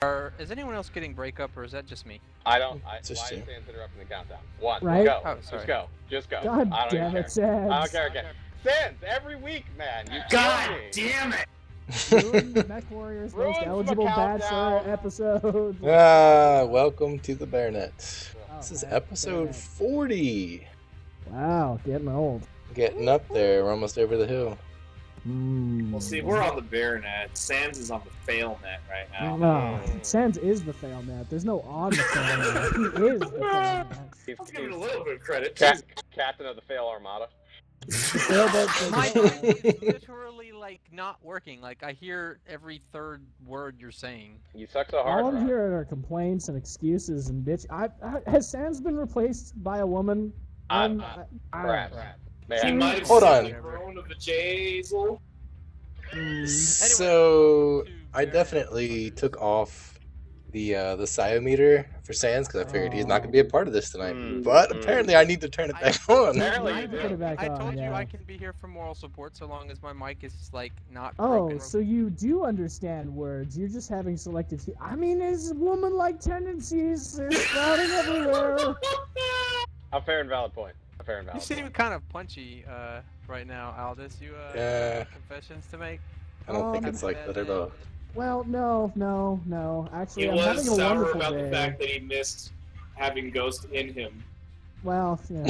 Is anyone else getting breakup, or is that just me? I don't. Why It's is just you. Sans interrupting the countdown? One. Right? Go. Oh, Just sorry. go. Just go. God I don't damn even it, care. Sans. I don't care again. Sans, every week, man. You God kill me. damn it! Ruined Mech Warrior's most Ruins the eligible countdown. bachelor episode. Welcome to the BearNet. Oh, This is hey, episode BearNet. 40. Wow, getting old. Getting up there. We're almost over the hill. Well, see, we're on the BearNet. Sans is on the FailNet right now. No, Sans is the FailNet. There's no on the FailNet. He is the FailNet. He's, I'll give he's it a little bit of credit. captain of the Fail Armada. My mic is literally like not working. Like I hear every third word you're saying. You suck so hard. All I'm bro. hearing are complaints and excuses and bitch. Has Sans been replaced by a woman? Perhaps. He Man. might have Hold seen on. the throne of the Jazel. So I definitely took off the Sciometer for Sans because I figured he's not going to be a part of this tonight. But apparently I need to turn it back on. Apparently I, you Put it do. back I on, told you yeah. I can be here for moral support so long as my mic is like not Oh, broken. so you do understand words. You're just having selective... I mean, his woman-like tendencies are sprouting everywhere. A fair and valid point. A fair and You valid seem point. kind of punchy right now, Aldous. You Yeah. have confessions to make? I don't think it's like that at all. Well, no. Actually, He I'm was having a sour wonderful about day. the fact that he missed having Ghost in him. Well, yeah.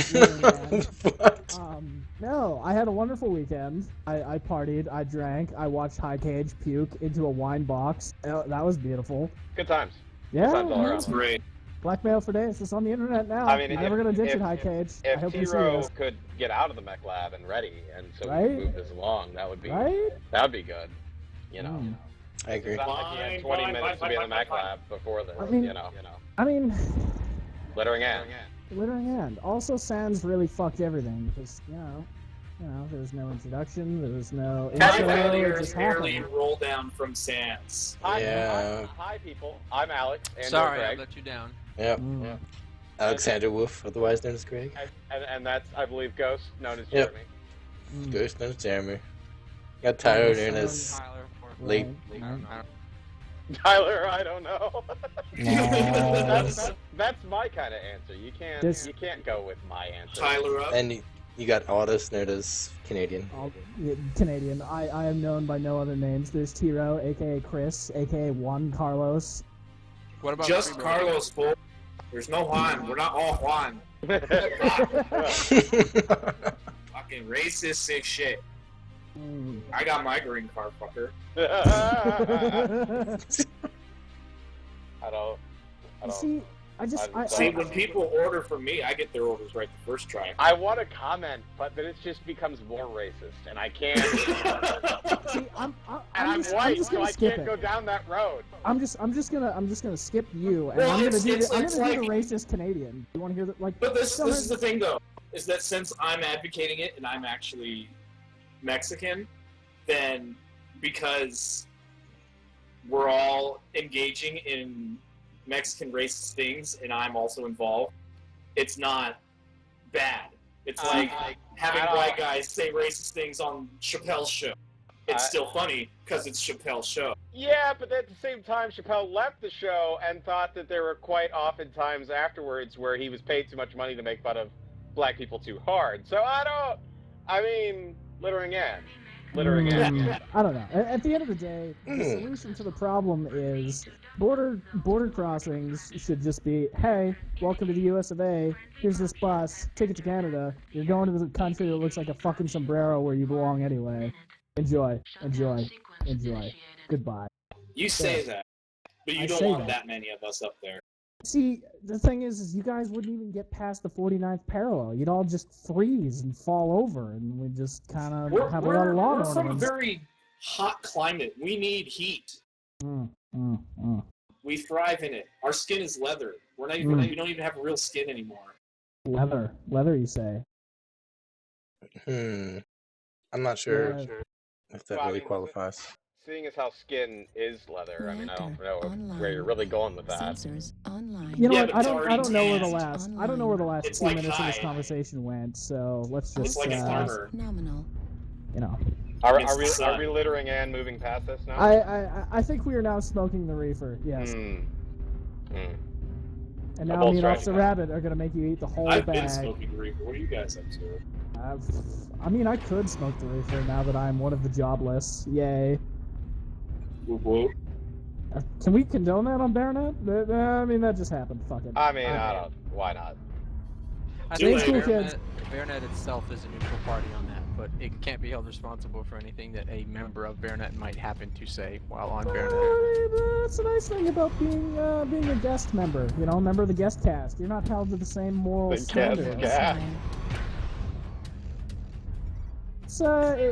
What? No, I had a wonderful weekend. I partied, I drank, I watched High Cage puke into a wine box. That was beautiful. Good times. Yeah, Sounds all That's great. blackmail for days. It's on the internet now. I mean, You're if- never gonna ditch if- it, High Cage. I If hope you see T-Row this. could get out of the mech lab and ready, and so we Right? could move this along, that would be Right? that'd be good. You know. Mm. I agree. It's not like he had 20 minutes to be in the mech lab before this. I mean- you know. I mean, Littering in. littering hand. Also, Sans really fucked everything because there was no introduction, there was no Happy intro, it failure just barely happened. roll down from Sans. Yeah. Hi, people. I'm Alex. And Sorry, I Greg. let you down. Yep. Mm. Alexander Wolf, otherwise known as Greg. And that's, I believe, Ghost, known as Yep. Jeremy. Mm. Ghost known as Jeremy. Got Tyler known Tyler. as Tyler, or- late. I don't know. Tyler, I don't know. No. That's my kind of answer. You can't go with my answer. Tyler up. And you got Aldous known as Canadian. Canadian. I am known by no other names. There's Tiro, aka Chris, aka Juan Carlos. What about Just Freebird? Carlos, fool. There's no Juan. We're not all Juan. Fucking racist, sick shit. Mm. I got my green card, fucker. I don't. You see, See, when people order from me, I get their orders right the first try. I want to comment, but then it just becomes more racist, and I can't. see, I'm I'm just white, just so gonna I skip can't it. go down that road. I'm just gonna skip you, and Well, I'm gonna do it's the like- racist Canadian. You want to hear that? Like, But this go is ahead. the thing, though, is that since I'm advocating it and I'm actually Mexican, then because we're all engaging in Mexican racist things and I'm also involved, it's not bad. It's like having white guys say racist things on Chappelle's show. It's still funny because it's Chappelle's show. Yeah, but at the same time, Chappelle left the show and thought that there were quite often times afterwards where he was paid too much money to make fun of black people too hard. So I mean, littering in. Littering in. I don't know. At the end of the day, the solution to the problem is border crossings should just be, hey, welcome to the US of A. Here's this bus. Take it to Canada. You're going to the country that looks like a fucking sombrero where you belong anyway. Enjoy. Goodbye. You say that, but you I don't say want that. that many of us up there. See, the thing is you guys wouldn't even get past the 49th parallel. You'd all just freeze and fall over, and we'd just kind of have a lot of lawn we're from a ornaments. very hot climate. We need heat. Mm. We thrive in it. Our skin is leather. We're not even. We don't even have real skin anymore. Leather, you say? I'm not sure if that really qualifies. Seeing as how skin is leather, I mean, I don't know Online. where you're really going with that. Sensors online. You know Yeah, what? but I it's don't already know where the tanned. last 2 It's like minutes of this hide. conversation went. So let's It's just like a farmer. Nominal. you know. Are we littering and moving past this now? I think we are now smoking the reefer. Yes. And now me and Officer Rabbit are gonna make you eat the whole I've bag. been smoking the reefer. What are you guys up to? I mean, I could smoke the reefer now that I'm one of the jobless. Yay. Whoop whoop. Can we condone that on BearNet? I mean, that just happened. Fuck it. I mean, I don't. Why not? I Do think it. BearNet itself is a neutral party on that, but it can't be held responsible for anything that a member of BearNet might happen to say while on BearNet. That's a nice thing about being a guest member. You know, member of the guest cast. You're not held to the same moral standards.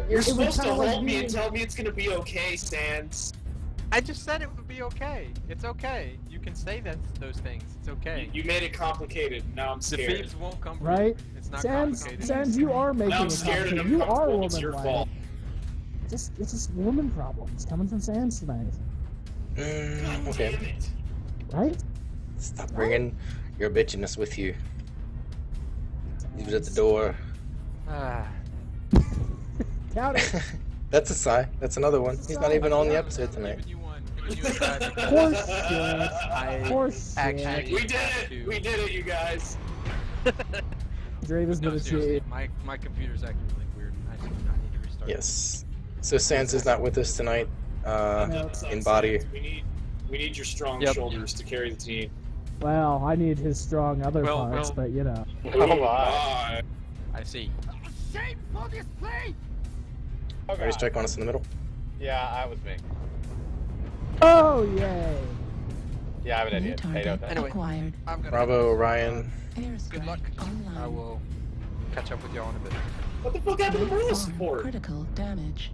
You're supposed would to kinda like hold me being- and tell me it's gonna be okay, Sans. I just said it would be okay. It's okay. You can say those things. It's okay. You made it complicated. Now I'm The scared. thieves won't come for Right? you. It's not complicated. Sans, you are making Now I'm it scared and complicated. You are uncomfortable. It's your woman-led. fault. It's just woman problems coming from Sans tonight, God Okay. damn it. right? Stop bringing your bitchiness with you. Leave it at the door. Ah. Count it. That's a sign. That's another one. He's not even on the episode tonight. Giving you one. Giving you a try. Horse shit. I Horse shit. actually We did it! We did it, you guys! Drave has No, been a seriously, cheat. my computer's acting really weird. I need to restart. Yes. So Sans is not with us tonight. No. That sucks, In body. Sans. We need your strong Yep. shoulders to carry the team. Well, I need his strong other Well, parts, well. but you know. Oh my. I see. Oh, Already God. strike on us in the middle. Yeah, that was me. Oh yay! Yeah, I'm an New idiot. Hey, target no, Anyway. acquired. I'm gonna. Bravo, Orion. Good luck. Online. I will catch up with y'all in a bit. What the fuck happened to Bruno Farm support? critical damage.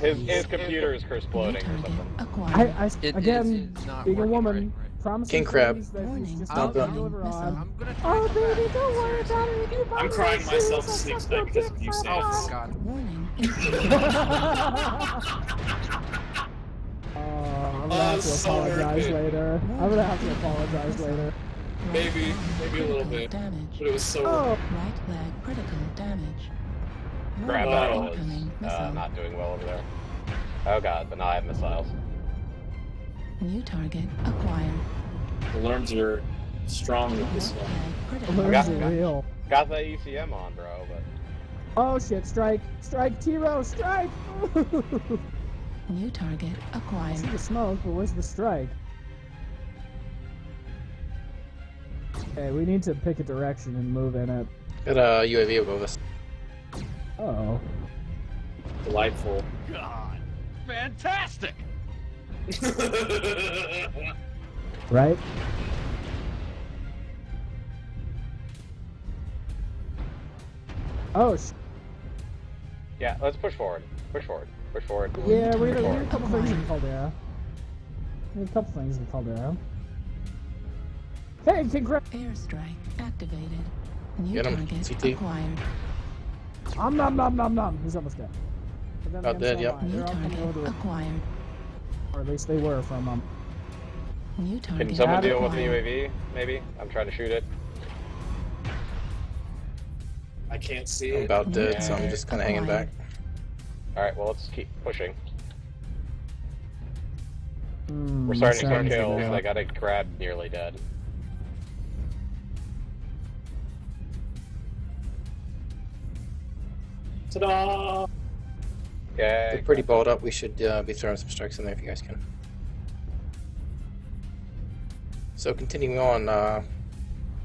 his computer is exploding or New target something. acquired. Again, it's not being a working woman, right. promising King crab. things that Warning. he's just Stop not that. gonna deliver on. I'm gonna try Oh to come baby, back. don't worry about it. If you buy I'm my crying shoes, myself to I'll sleep suck tonight your because of dick you, for Sans. Oh life. god. Warning. I'm gonna have to so apologize worth it. later. I'm gonna have to apologize later. Maybe a little Critical bit. Damage. But it was so... Oh, Right leg critical damage. Grab Oh. battle is Incoming missile. not doing well over there. Oh god, but now I have missiles. New target acquired. The alarms are strong with this Right one. leg critical alerts got- are real. Got the ECM on, bro, but Oh shit! Strike! Strike! T-Row! Strike! New target I acquired. see the smoke, but where's the strike? Okay, we need to pick a direction and move in it. Got a UAV above us. Oh. Delightful. God. Fantastic. Right? Oh, yeah, let's push forward. Push forward. Push forward. yeah, we Push need a forward. couple things in Caldera. We need a couple things in Caldera. Hey, congrats! Airstrike activated. New Get him, target CT. acquired. Nom. He's almost dead. But then About again, dead, so yep. am I. New They're all coming target over the, acquired. or at least they were from New target Can someone deal with the acquired. UAV, maybe? I'm trying to shoot it. I can't see I'm it. about dead, so I'm just kind of hanging back. Alright, well, let's keep pushing. Hmm, We're starting to get sounds kills. good. I got a crab nearly dead. Ta-da! Yay. They're pretty balled up. We should be throwing some strikes in there if you guys can. So continuing on,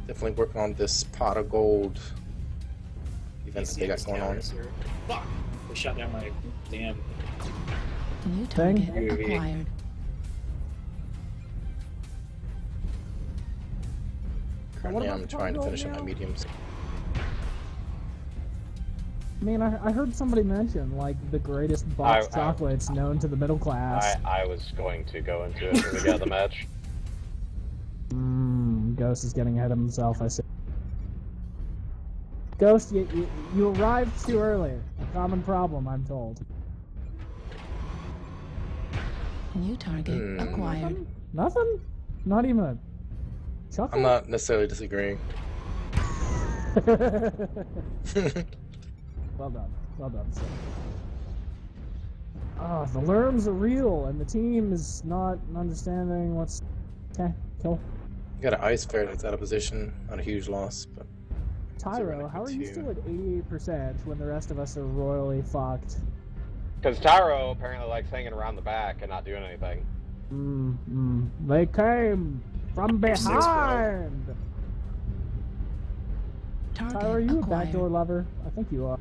definitely working on this pot of gold event that they got going on. Fuck! They shot down my damn... New Thing? target UAV. acquired. Currently, I'm trying to finish up my mediums. I mean, I heard somebody mention, like, the greatest box I- chocolates known to the middle class. I was going to go into it when we got the match. Ghost is getting ahead of himself, I see. Ghost, you arrived too early. A common problem, I'm told. New target acquired. Nothing? Not even a chuckle? I'm not necessarily disagreeing. Well done. Well done, sir. The lerms are real, and the team is not understanding what's... Okay, cool. You got an ice fair that's out of position. Not a huge loss, but... Tyro, how are you still at 88% when the rest of us are royally fucked? Because Tyro apparently likes hanging around the back and not doing anything. They came from behind! Tyro, are you a backdoor lover? I think you are.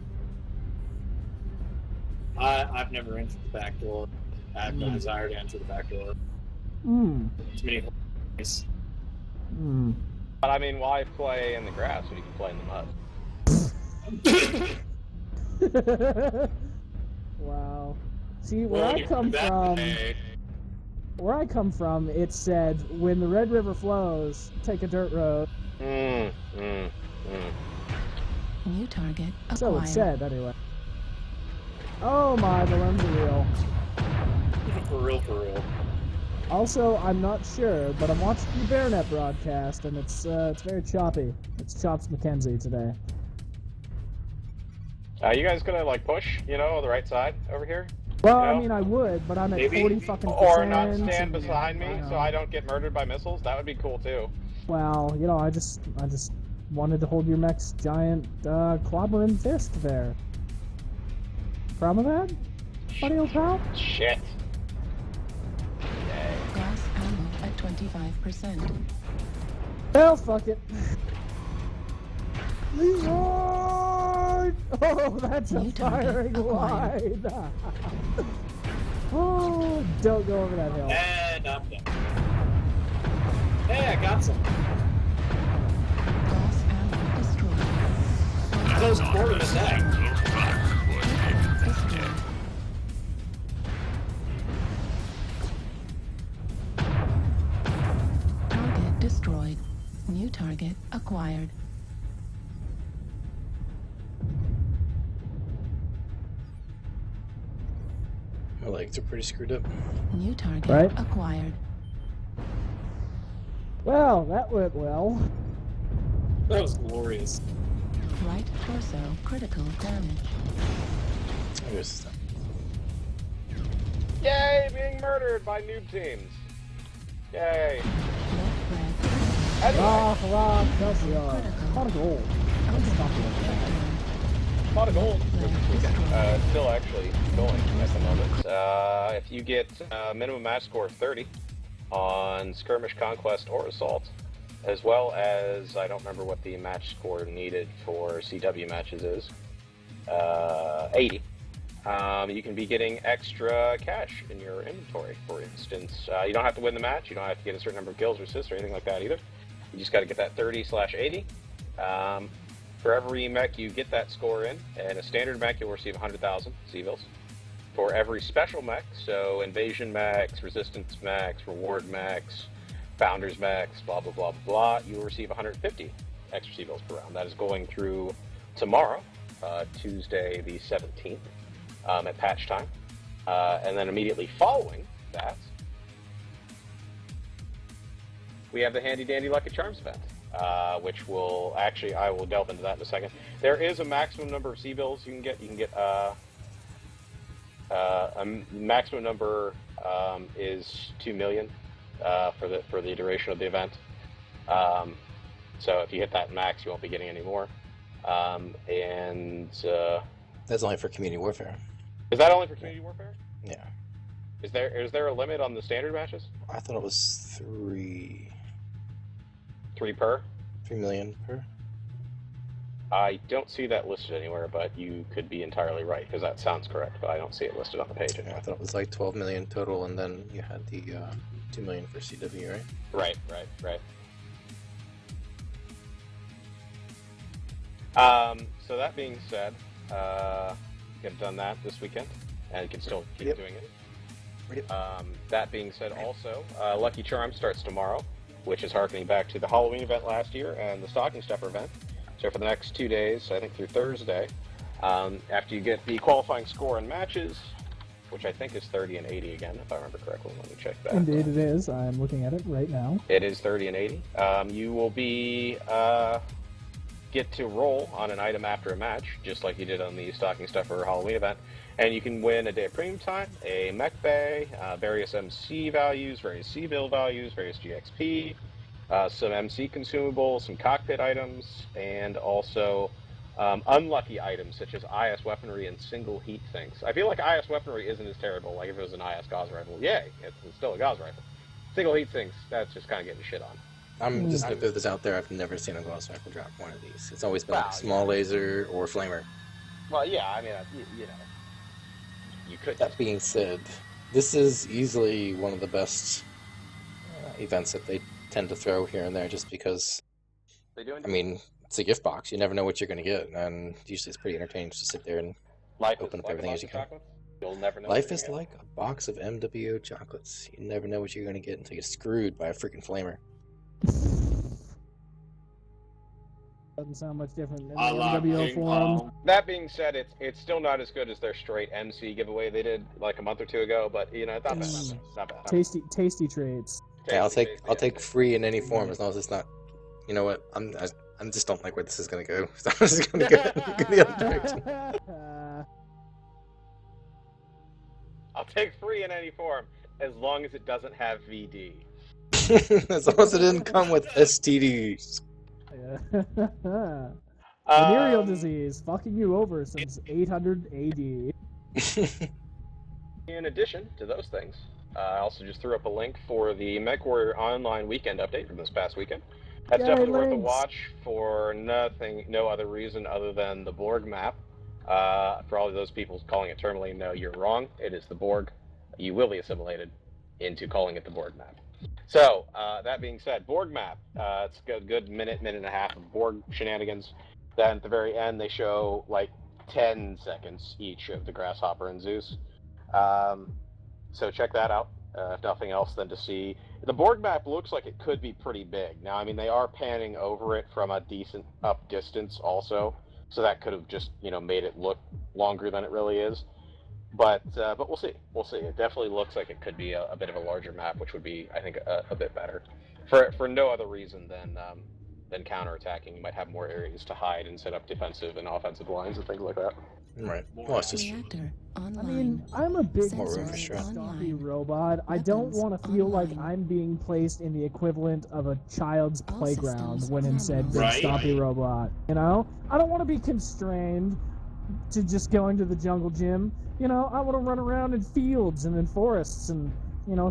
I've never entered the back door. I have no desire to enter the back door. Too many holes. But I mean, why play in the grass when you can play in the mud? Wow. See, where I come from, it said, when the Red River flows, take a dirt road. New target acquired. So it said, anyway. Oh my, the lerms are real. For real, for real. Also, I'm not sure, but I'm watching the BearNet broadcast, and it's very choppy. It's Chops McKenzie today. You guys gonna like push, you know, on the right side over here? Well, You know? I mean, I would, but I'm at Maybe. 40 fucking Or not percent, stand and, behind me you know. so I don't get murdered by missiles? That would be cool too. Well, you know, I just wanted to hold your mech's giant clobbering fist there. Problem with that, buddy old pal? Shit. Gas ammo at 25%. Well, fuck it. Leroy! Oh, that's a New target firing acquired. line. Oh, don't go over that hill. And I'm done. Hey, I got some. Gas ammo destroyed. Close quarter attack. Destroyed. Target destroyed. New target acquired. My legs are pretty screwed up. New target Right. acquired. Well, that went well. That was glorious. Right torso critical damage. I guess Yay, being murdered by noob teams. Yay. Left red. Anyway, Rock, Celsius. Pot of gold. Let's stop doing that. pot of gold. Red destroyed. Still actually going at the moment. If you get minimum match score of 30 on skirmish, conquest, or assault, as well as, I don't remember what the match score needed for CW matches is, 80, you can be getting extra cash in your inventory. For instance, you don't have to win the match, you don't have to get a certain number of kills or assists or anything like that either. You just got to get that 30/80. For every mech you get that score in a standard mech, you'll receive 100,000 civils. For every special mech, so invasion mechs, resistance mechs, reward mechs, founders mechs, blah blah blah blah, you will receive 150 extra civils per round. That is going through tomorrow, Tuesday the 17th, at patch time, and then immediately following that, we have the handy dandy Lucky Charms event. Which will actually, I will delve into that in a second. There is a maximum number of C-bills you can get. You can get a maximum number is 2 million for the duration of the event. So if you hit that max, you won't be getting any more. that's only for community warfare. Is that only for community warfare? Yeah. Is there a limit on the standard matches? I thought it was 3 per? 3 million per. I don't see that listed anywhere, but you could be entirely right, because that sounds correct, but I don't see it listed on the page Yeah, anyway. I thought it was like 12 million total, and then you had the 2 million for CW, right? Right. So that being said, get done that this weekend, and you can still keep doing it. Yep. That being said, also, Lucky Charms starts tomorrow, which is harkening back to the Halloween event last year and the Stocking Stuffer event. So for the next 2 days, I think through Thursday, after you get the qualifying score in matches, which I think is 30 and 80 again, if I remember correctly. Let me check that. Indeed it is. I'm looking at it right now. It is 30 and 80. You will be get to roll on an item after a match, just like you did on the Stocking Stuffer Halloween event, And you can win a day of premium time, a mech bay, various MC values, various C-bill values, various GXP, some MC consumables, some cockpit items, and also unlucky items such as IS weaponry and single heat things. I feel like IS weaponry isn't as terrible. Like if it was an IS Gauss rifle, yay, it's still a Gauss rifle. Single heat things, that's just kind of getting shit on. I'm just gonna throw this out there. I've never seen a Gauss rifle drop one of these. It's always been like a small laser or flamer. Well, yeah, I mean, you know, you could. That being said, this is easily one of the best events that they tend to throw here and there, just because. They doing? I mean, it's a gift box. You never know what you're gonna get, and usually it's pretty entertaining to sit there and open up everything as you can. You'll never know. Life is like a box of MWO chocolates. You never know what you're gonna get until you're screwed by a freaking flamer. Doesn't sound much different than the A lot MWO ping forums. pong. That being said, it's still not as good as their straight MC giveaway they did like a month or two ago, but you know, it's not bad. Mm. It's not bad. Tasty treats. Yeah, I'll Tasty, take tasty. free in any form as long as it's not. You know what? I just don't like where this is gonna go. So I'm just gonna go in the other direction. I'll take free in any form as long as it doesn't have VD. As long as it didn't come with STDs. Venereal disease fucking you over since 800 AD. In addition to those things, I also just threw up a link for the MechWarrior Online weekend update from this past weekend. That's Yay, definitely worth a links. watch for no other reason other than the Borg map. For all of those people calling it Tourmaline, no, you're wrong. It is the Borg. You will be assimilated into calling it the Borg map. So, that being said, Borg map. It's a good minute and a half of Borg shenanigans. Then at the very end, they show like 10 seconds each of the Grasshopper and Zeus. So check that out. If nothing else, than to see the Borg map looks like it could be pretty big. Now, I mean, they are panning over it from a decent up distance, also, so that could have just made it look longer than it really is. But we'll see. We'll see. It definitely looks like it could be a bit of a larger map, which would be, I think, a bit better. For no other reason than counterattacking. You might have more areas to hide and set up defensive and offensive lines and things like that. Right. Well, it's just Reactor I online. mean, I'm a big More room for Sensors sure. stocky online. robot. I don't Weapons want to feel like online. I'm being placed in the equivalent of a child's All playground systems when in said big Right. stocky robot. I don't want to be constrained to just going to the jungle gym. I want to run around in fields and in forests and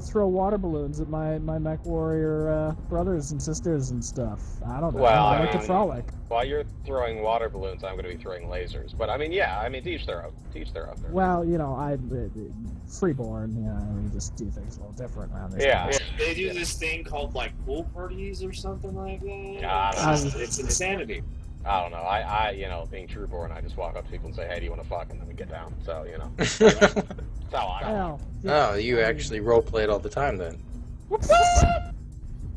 throw water balloons at my mech warrior brothers and sisters and stuff. I don't know. Well, I I like to mean- frolic. While you're throwing water balloons, I'm going to be throwing lasers. But I mean, yeah, to each their own. To each their own. Well, I'm freeborn. We just do things a little different around this. Yeah. place. They do this thing called like pool parties or something like that. I don't know. It's insanity. I don't know. I being trueborn, I just walk up to people and say, "Hey, do you want to fuck?" And then we get down. So that's how I. Well, Oh, you actually roleplay it all the time then.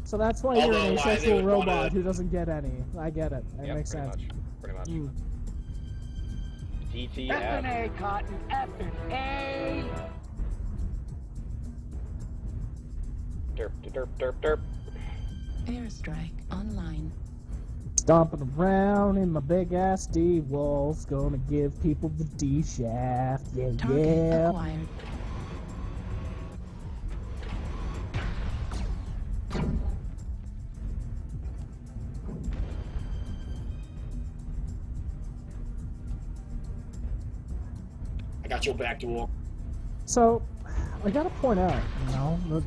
So that's why you're Although, an why they asexual would robot wanna- who doesn't get any. I get it. That Yeah, makes pretty sense. much. Pretty much. Mm. DTF. Cotton, F&A. Derp, derp, derp, derp. Airstrike online. Stomping around in my big ass D wolf, gonna give people the D shaft. Yeah, Target yeah. acquired. I got your back door. So, I gotta point out,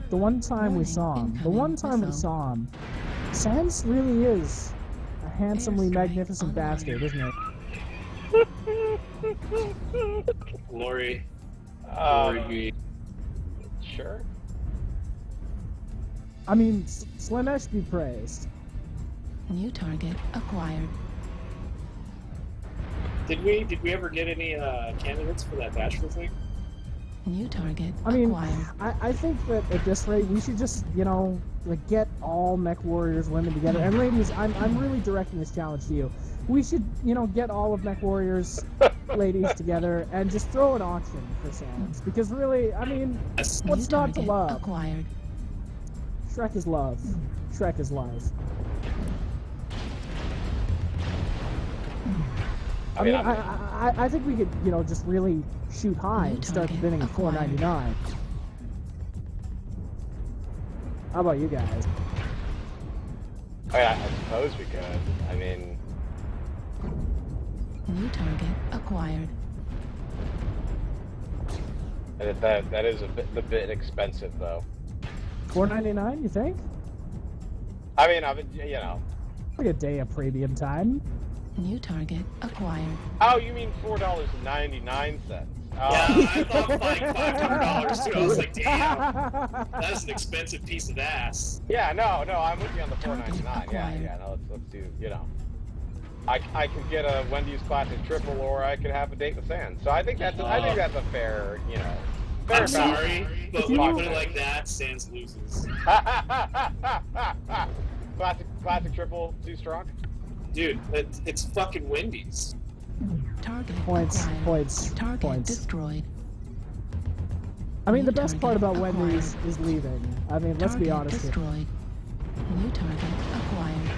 the one time we Warning, saw him, incoming missile. Sans really is a handsomely Airstrike magnificent online. bastard, isn't it? Glory. Um, Glory. Sure. I mean, Slanesh be praised. New target acquired. Did we ever get any candidates for that bachelor thing? New target I mean, acquired. I think that at this rate, we should just, get all mech warriors women together. And ladies, I'm really directing this challenge to you. We should, get all of mech warriors ladies together and just throw an auction for Sans. Because really, I mean, Yes. what's New not to target love? acquired. Shrek is love. Shrek is life. I mean, I think we could, just really shoot high and start bidding at $4.99. How about you guys? I suppose we could. I mean, New target acquired. that is a bit expensive, though. $4.99, you think? I mean, Like a day of premium time. New target acquired. Oh, you mean $4.99? Oh. Yeah, I thought like $500 too. I was like, damn, that's an expensive piece of ass. Yeah, no, I'm with you on the $4.99. Yeah, no, let's do, I could get a Wendy's classic triple, or I could have a date with Sans. So I think that's a fair, fair I'm sorry, but when you put it balance. like that, Sans loses. classic triple, too strong. Dude, it's fucking Wendy's. Target Points, acquired. points, Target points. destroyed. I mean, the New best part target about acquired. Wendy's is leaving. I mean, let's be Target honest here. destroyed. New target acquired.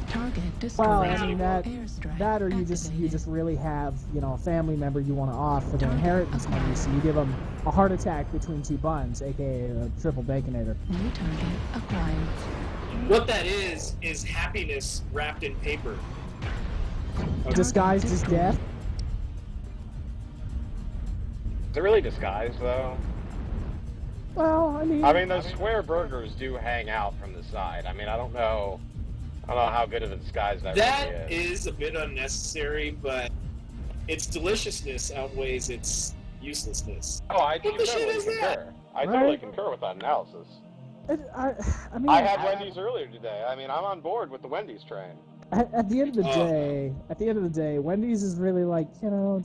Target destroyed. Well, I mean, Airstrike that or you activated. just really have, a family member you want to off for their inheritance money, so you give them a heart attack between two buns, aka a triple baconator. New target acquired. What that is happiness wrapped in paper. Disguised as death. Is it really disguised, though? Well, I mean, those square burgers do hang out from the side. I mean, I don't know how good of a disguise that That really is. is a bit unnecessary, but its deliciousness outweighs its uselessness. Oh, I What the shit totally is concur. that? I totally concur with that analysis. I mean, I had Wendy's earlier today. I mean, I'm on board with the Wendy's train. at the end of the day, Wendy's is really like,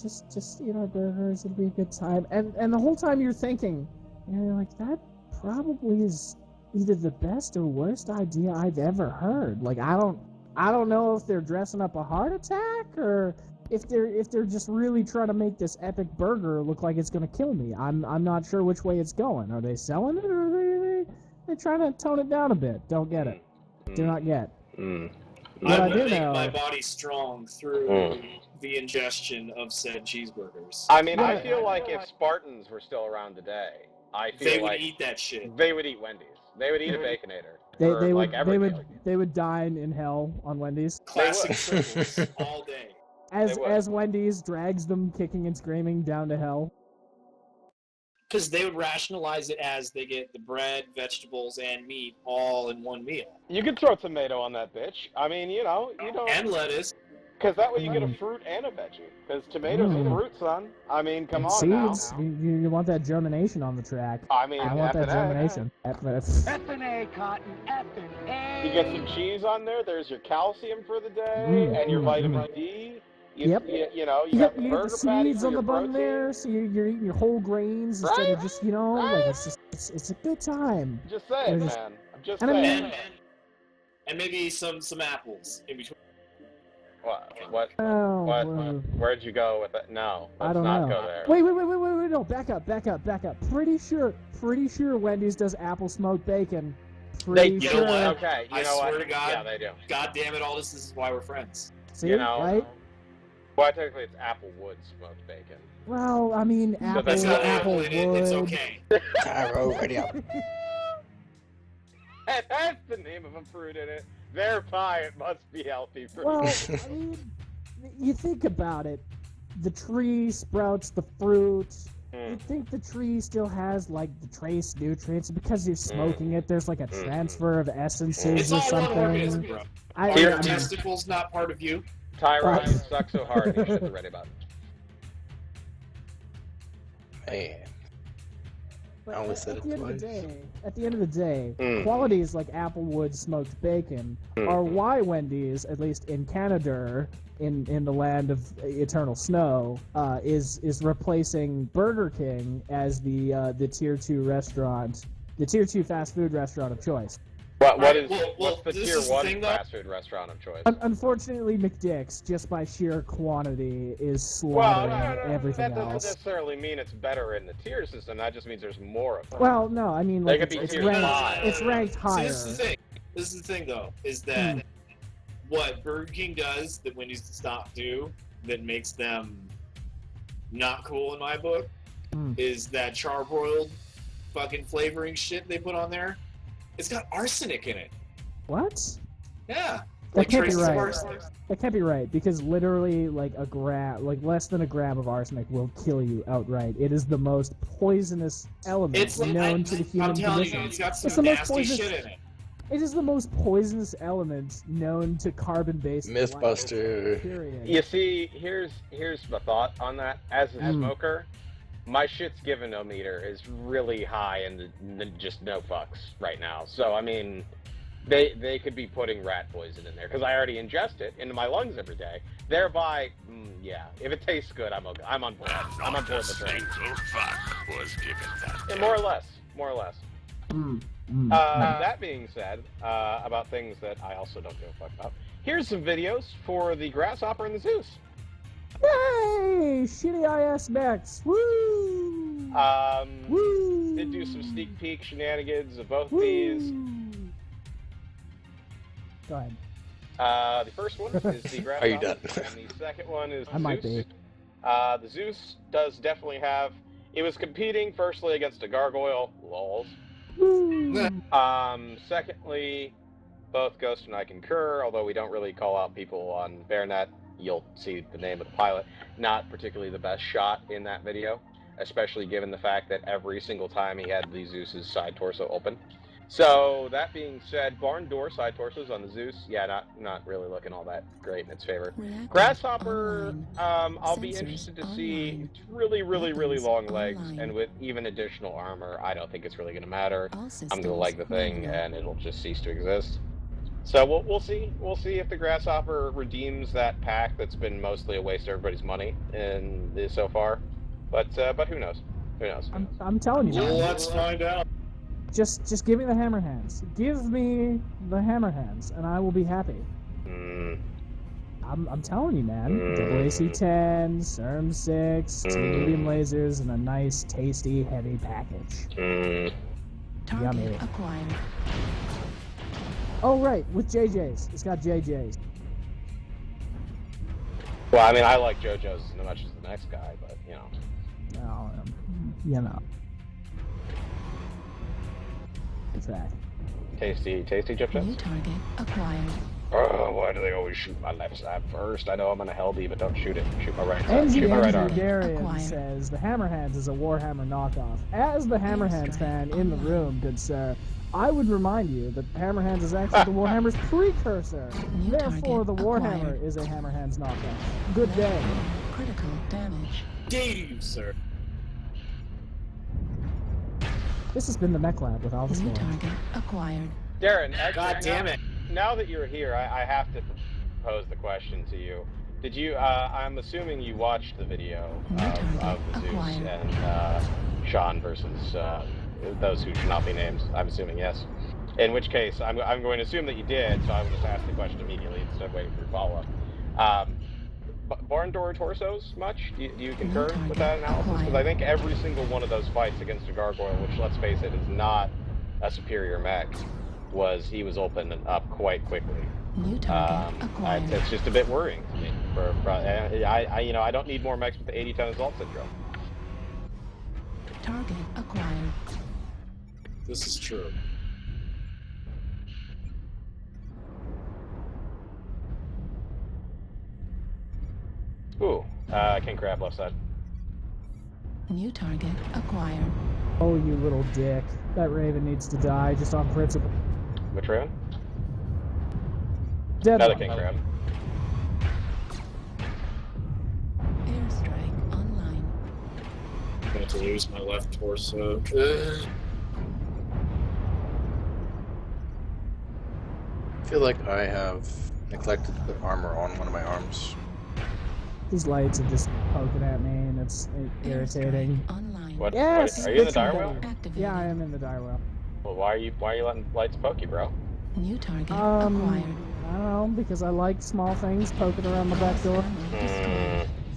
just burgers, it'll be a good time. And the whole time you're thinking, you're like, that probably is either the best or worst idea I've ever heard. Like, I don't know if they're dressing up a heart attack or if they're just really trying to make this epic burger look like it's gonna kill me. I'm not sure which way it's going. Are they selling it, or are they trying to tone it down a bit? Don't get it. Do not get. What I I would do make know. my body strong through the ingestion of said cheeseburgers. I mean, I feel like if Spartans were still around today, I feel They would like eat that shit. they would eat Wendy's. They would eat a Baconator. for, They would dine in hell on Wendy's. Classic triples all day. As Wendy's drags them kicking and screaming down to hell. Because they would rationalize it as they get the bread, vegetables, and meat all in one meal. You could throw tomato on that bitch. I mean, you don't. And lettuce. Because that way you get a fruit and a veggie. Because tomatoes are fruit, son. I mean, come on Seeds. now. You want that germination on the track. I mean, I want that germination. F and A, Cotton. F and A. You get some cheese on there. There's your calcium for the day and your vitamin D. You got the You burger get the patty seeds for on your the bun protein. there, so you're eating your whole grains instead of just, like it's a good time. Just saying, There's- man. I'm just and I saying. mean- And maybe some apples in between. What? Oh, Where'd you go with it? No, let's I don't not know. go there. Wait, no, back up. Pretty sure Wendy's does apple smoked bacon. Pretty You sure. know what? Okay, I know what? swear to God. Yeah, they do. God damn it, all this is why we're friends. See, right? Well, technically it's Applewood smoked bacon. Well, I mean, apple, that's It's got apple apple in it, it's wood. okay. Tyro radio. That's the name of a fruit in it. Thereby, it must be healthy fruit. Well, I mean, you think about it. The tree sprouts the fruit. You'd think the tree still has, like, the trace nutrients. Because you're smoking it, there's, like, a transfer of essences It's or all one something. organism, bro. I Are your mean, testicles not part of you? Tyro, you suck so hard, you hit the ready button. Man. but I almost said at it the end of the twice. day, at the end of the day, Mm. qualities like Applewood smoked bacon are why Wendy's, at least in Canada, in the land of eternal snow, is replacing Burger King as the tier 2 restaurant, the tier 2 fast food restaurant of choice. What's the this tier is the 1 thing, though. fast food restaurant of choice? Unfortunately, McDick's, just by sheer quantity, is Well, slaughtering everything that doesn't else. necessarily mean it's better in the tier system. That just means there's more of them. Well, no, I mean, They like, could be it's tier ranked, five. it's ranked See, higher. this is the thing. This is the thing, though, is that what Burger King does that Wendy's does not do that makes them not cool in my book is that charbroiled fucking flavoring shit they put on there. It's got arsenic in it. What? Yeah. That can't be traces of right. arsenic. That can't be right, because literally, like, less than a gram of arsenic will kill you outright. It is the most poisonous element It's like, known to the human I'm telling condition. you, it's got It's some the most nasty poisonous- shit in it. It is the most poisonous element known to carbon-based life, Mythbuster. period. You see, here's my thought on that. As a smoker, my shit's given-o-meter is really high and just no fucks right now. So I mean, they could be putting rat poison in there because I already ingest it into my lungs every day. Thereby, yeah, if it tastes good, I'm okay. I'm on board. I'm on board with it. Was given that. Yeah, more or less. That being said, about things that I also don't give a fuck about, here's some videos for the Grasshopper and the Zeus. Yay! Shitty IS Max! Woo! Woo! Did do some sneak peek shenanigans of both these. Go ahead. The first one is the Grasshopper. Are you done? And the second one is the I might Zeus. be. The Zeus does definitely have. It was competing firstly against a gargoyle. Lols. Woo! Secondly, both Ghost and I concur, although we don't really call out people on BearNet. You'll see the name of the pilot. Not particularly the best shot in that video, especially given the fact that every single time he had the Zeus's side torso open. So, that being said, barn door side torsos on the Zeus, yeah, not really looking all that great in its favor. Reactive Grasshopper, online. I'll be Sensors interested to see. online. It's really Weapons long legs, online. and with even additional armor, I don't think it's really going to matter. All I'm systems gonna like the thing, manual. and it'll just cease to exist. So we'll see. We'll see if the Grasshopper redeems that pack that's been mostly a waste of everybody's money in this so far. But who knows? Who knows? I'm telling you, man. Let's find out. Just give me the hammer hands. Give me the hammer hands, and I will be happy. I'm telling you, man. AC-10, CERM-6, 2 medium lasers, and a nice, tasty, heavy package. Target Yummy. acquired. Oh, right, with JJ's. It's got JJ's. Well, I mean, I like JoJo's as much as the next guy, but you know. Oh, you know. Track. Tasty chip New chips. target acquired. Oh, why do they always shoot my left side first? I know I'm on a Heldy, but don't shoot it. Shoot my right side. Shoot my right arm. Darian Acquired. says the Hammerhands is a Warhammer knockoff. As the Hammerhands fan in the room, good sir, I would remind you that the Hammerhands is actually the Warhammer's precursor. New Therefore, the target Warhammer acquired. is a Hammerhands knockoff. Good day. Critical damage. Dare you, sir? This has been the Mech Lab with Alpha New Storm. target acquired. Darren, God damn it. Now that you're here, I have to pose the question to you. Did you? I'm assuming you watched the video of the Zeus Acquired. and Sean versus those who should not be named. I'm assuming yes. In which case, I'm going to assume that you did. So I will just ask the question immediately instead of waiting for your follow-up. Barn door torsos much? Do you concur with that analysis? Because I think every single one of those fights against a gargoyle, which let's face it, is not a superior mech, he was opened up quite quickly. New target acquired. It's just a bit worrying to me. I don't need more mechs with the 80-ton assault syndrome. Target acquired. This is true. Ooh, king crab left side. New target acquired. Oh, you little dick. That Raven needs to die just on principle. Which Raven? Dead Another one. king crab. Airstrike online. I'm going to lose my left torso. I feel like I have neglected to put armor on one of my arms. These lights are just poking at me, and it's irritating. Airstrike online. What? Yes! Are you in the it's dire better. wheel? Activated. Yeah, I am in the dire wheel. Well, why are you letting lights poke you, bro? New target I acquired. don't know, because I like small things poking around the back door.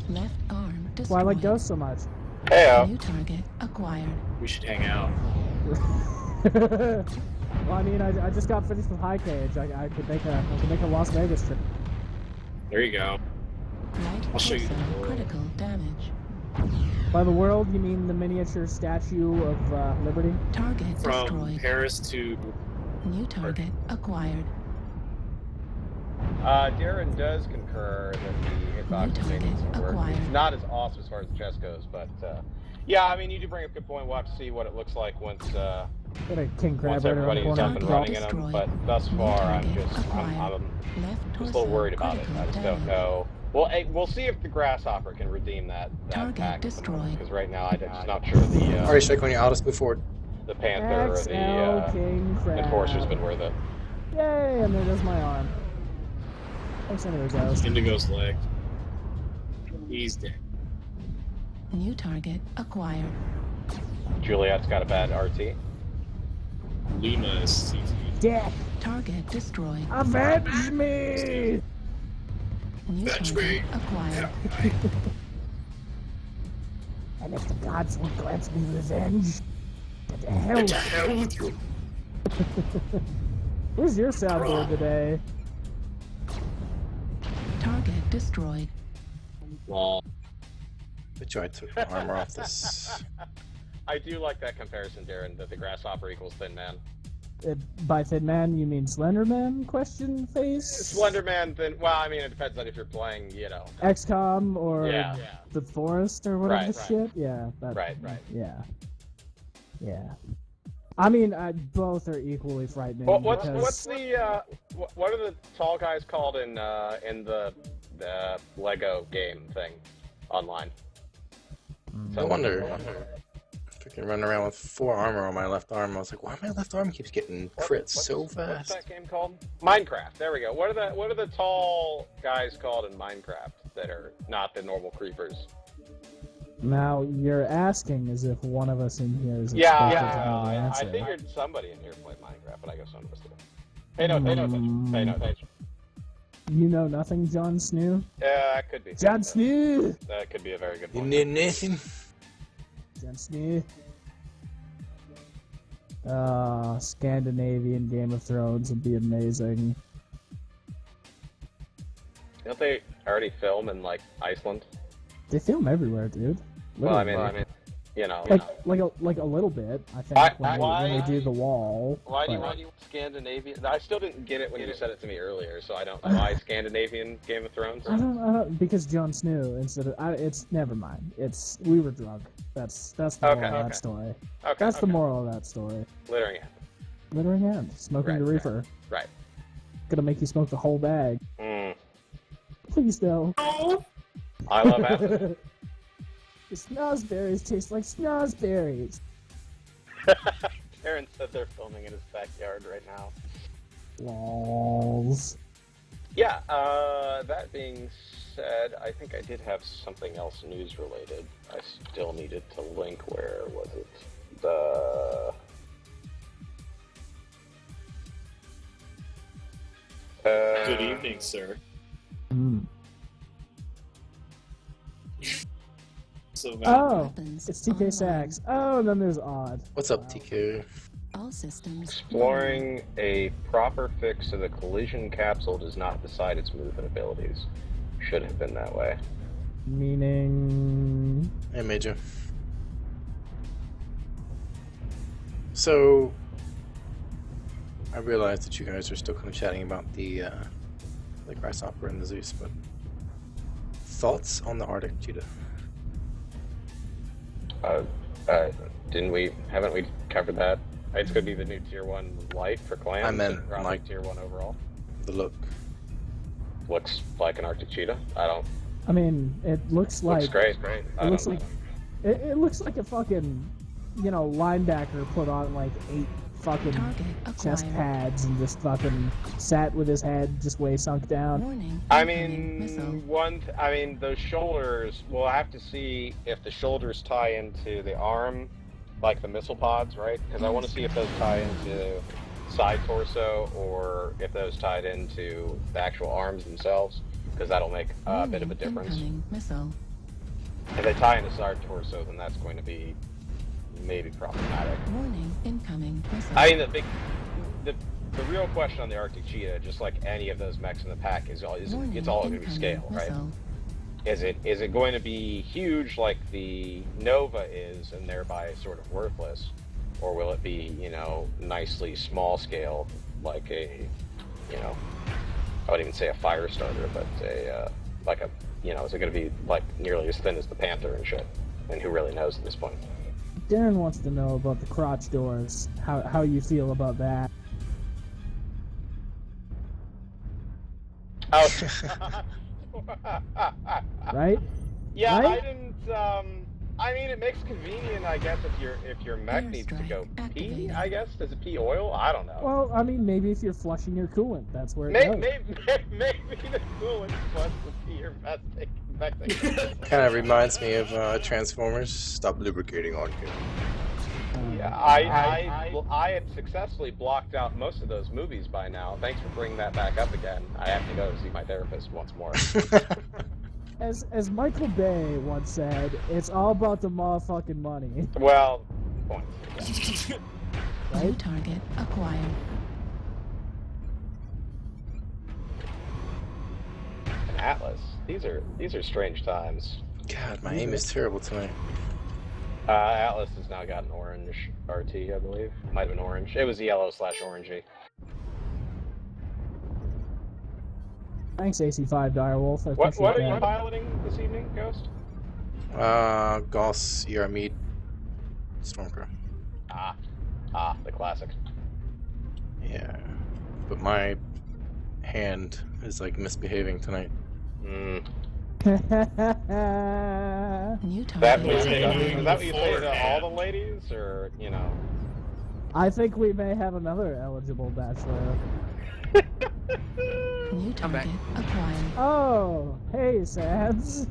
Left arm That's why I like destroyed. ghosts so much. Heyo. New target acquired. We should hang out. Well, I mean, I just got finished with High Cage. I could make a Las Vegas trip. There you go. Right I'll show you torso the world. critical damage. By the world, you mean the miniature statue of Liberty? Target From destroyed. Paris to New target acquired. Darren does concur that the hitbox New may need some target work. acquired. It's not as awesome as far as the chest goes, but yeah, I mean, you do bring up a good point. We'll have to see what it looks like once Got a king crab once right around the everybody's corner. up and running in them. But thus far, I'm just a little worried about it. I just don't know. Well, hey, we'll see if the grasshopper can redeem that pack. Destroyed. Because right now, I'm just not sure the Alright, strike on your Aldous, move forward. the panther or XL the king crab. enforcer's been worth it. Yay! And there goes my arm. Thanks anyway, guys. Indigo's leg. He's dead. New target acquired. Juliet's got a bad RT. Luna is CT. Death! Target destroyed. Avenge me! New target acquired. And if the gods will grant me revenge, then to hell. To hell with you. Where's your soundboard today? Target destroyed. Well, Bet you I took the armor off this. I do like that comparison, Darren, that the grasshopper equals Thin Man. By Thin Man, you mean Slender Man? Question face? Slender Man, Thin. Well, I mean, it depends on if you're playing, you know. XCOM or Yeah. The Forest or whatever Right, the right. shit? Yeah. Right. Yeah. Yeah. I mean, both are equally frightening. Well, because... what's the what are the tall guys called in the Lego game thing online? No wonder. Freaking running around with 4 armor on my left arm. I was like, why my left arm keeps getting crits so What's fast? that game called? Minecraft. There we go. What are the tall guys called in Minecraft that are not the normal creepers? Now, you're asking as if one of us in here is Yeah, expected to know the I answer. figured somebody in here played Minecraft, but I guess some of us do. Pay no attention. Pay no attention. You know nothing, Jon Snow? Yeah, that could be. Jon Snow! That could be a very good You point. need nothing? Jon Snow. Scandinavian Game of Thrones would be amazing. Don't they already film in like Iceland? They film everywhere, dude. Well, I Literally. mean, you know. like a little bit, I think, Why- when they do the wall. Why do but- you Scandinavian? I still didn't get it when you said it to me earlier, so I don't know why Scandinavian Game of Thrones. I don't because Jon Snow instead of it's never mind. It's we were drunk. That's the moral of that story. Okay, That's the moral of that story. Littering it. Littering end, smoking the reefer. Right. Gonna make you smoke the whole bag. Mm. Please no. I love acid. The snozberries taste like snozberries. Aaron said they're filming in his backyard right now. Lols. Yeah, that being said, I think I did have something else news related. I still needed to link. Where was it? good evening, sir. Mm. So, Oh, Weapons it's TK online. Sachs. Oh, and then there's Odd. What's up, TK? All systems. Exploring a proper fix so the collision capsule does not decide its movement abilities. Should have been that way. Meaning... Hey, Major. So, I realized that you guys are still kind of chatting about the grasshopper and the Zeus, but thoughts on the Arctic cheetah? Haven't we covered that? It's gonna be the new tier 1 light for clans. I meant, and probably like- tier 1 overall. The look. Looks like an Arctic cheetah. I mean, it looks like... Looks great. It looks like... It looks like a fucking, linebacker put on like 8 fucking Target chest acquired. pads and just fucking sat with his head just way sunk down. Warning. I incoming missile. mean, those shoulders, we'll have to see if the shoulders tie into the arm, like the missile pods, right? Because I want to see if those tie into side torso or if those tied into the actual arms themselves, because that'll make a bit of a Warning, difference. incoming missile. If they tie into side torso, then that's going to be maybe problematic. Warning. Incoming missile. I mean, the real question on the Arctic Cheetah, just like any of those mechs in the pack, it's all going to be scale, right? Is it going to be huge like the Nova is, and thereby sort of worthless, or will it be, you know, nicely small scale, like a, you know, I wouldn't even say a fire starter, but a like a, you know, is it going to be like nearly as thin as the Panther and shit? And who really knows at this point? Darren wants to know about the crotch doors. How you feel about that? Oh. Right? Yeah, Right? I didn't. I mean, it makes convenient, I guess, if your mech needs to go pee. I guess does it pee oil? I don't know. Well, I mean, maybe if you're flushing your coolant, that's where it goes. Maybe the coolant flushed the pee you're investing. Kind of reminds me of Transformers. Stop lubricating on here. Yeah, I had successfully blocked out most of those movies by now. Thanks for bringing that back up again. I have to go see my therapist once more. As Michael Bay once said, it's all about the motherfucking money. Well, points. New Right? target acquired. An Atlas. These are strange times. God, my aim is terrible tonight. Atlas has now got an orange RT, I believe. Might have been orange. It was yellow/orangey. Thanks, AC5 Direwolf. I What appreciate are you that. piloting this evening, Ghost? Gauss, Mead, Stormcrow. The classic. Yeah, but my hand is like misbehaving tonight. New Is that target. what you say to all the ladies, or, you know? I think we may have another eligible bachelor. New I'm back. target acquired. Oh, hey, Sads.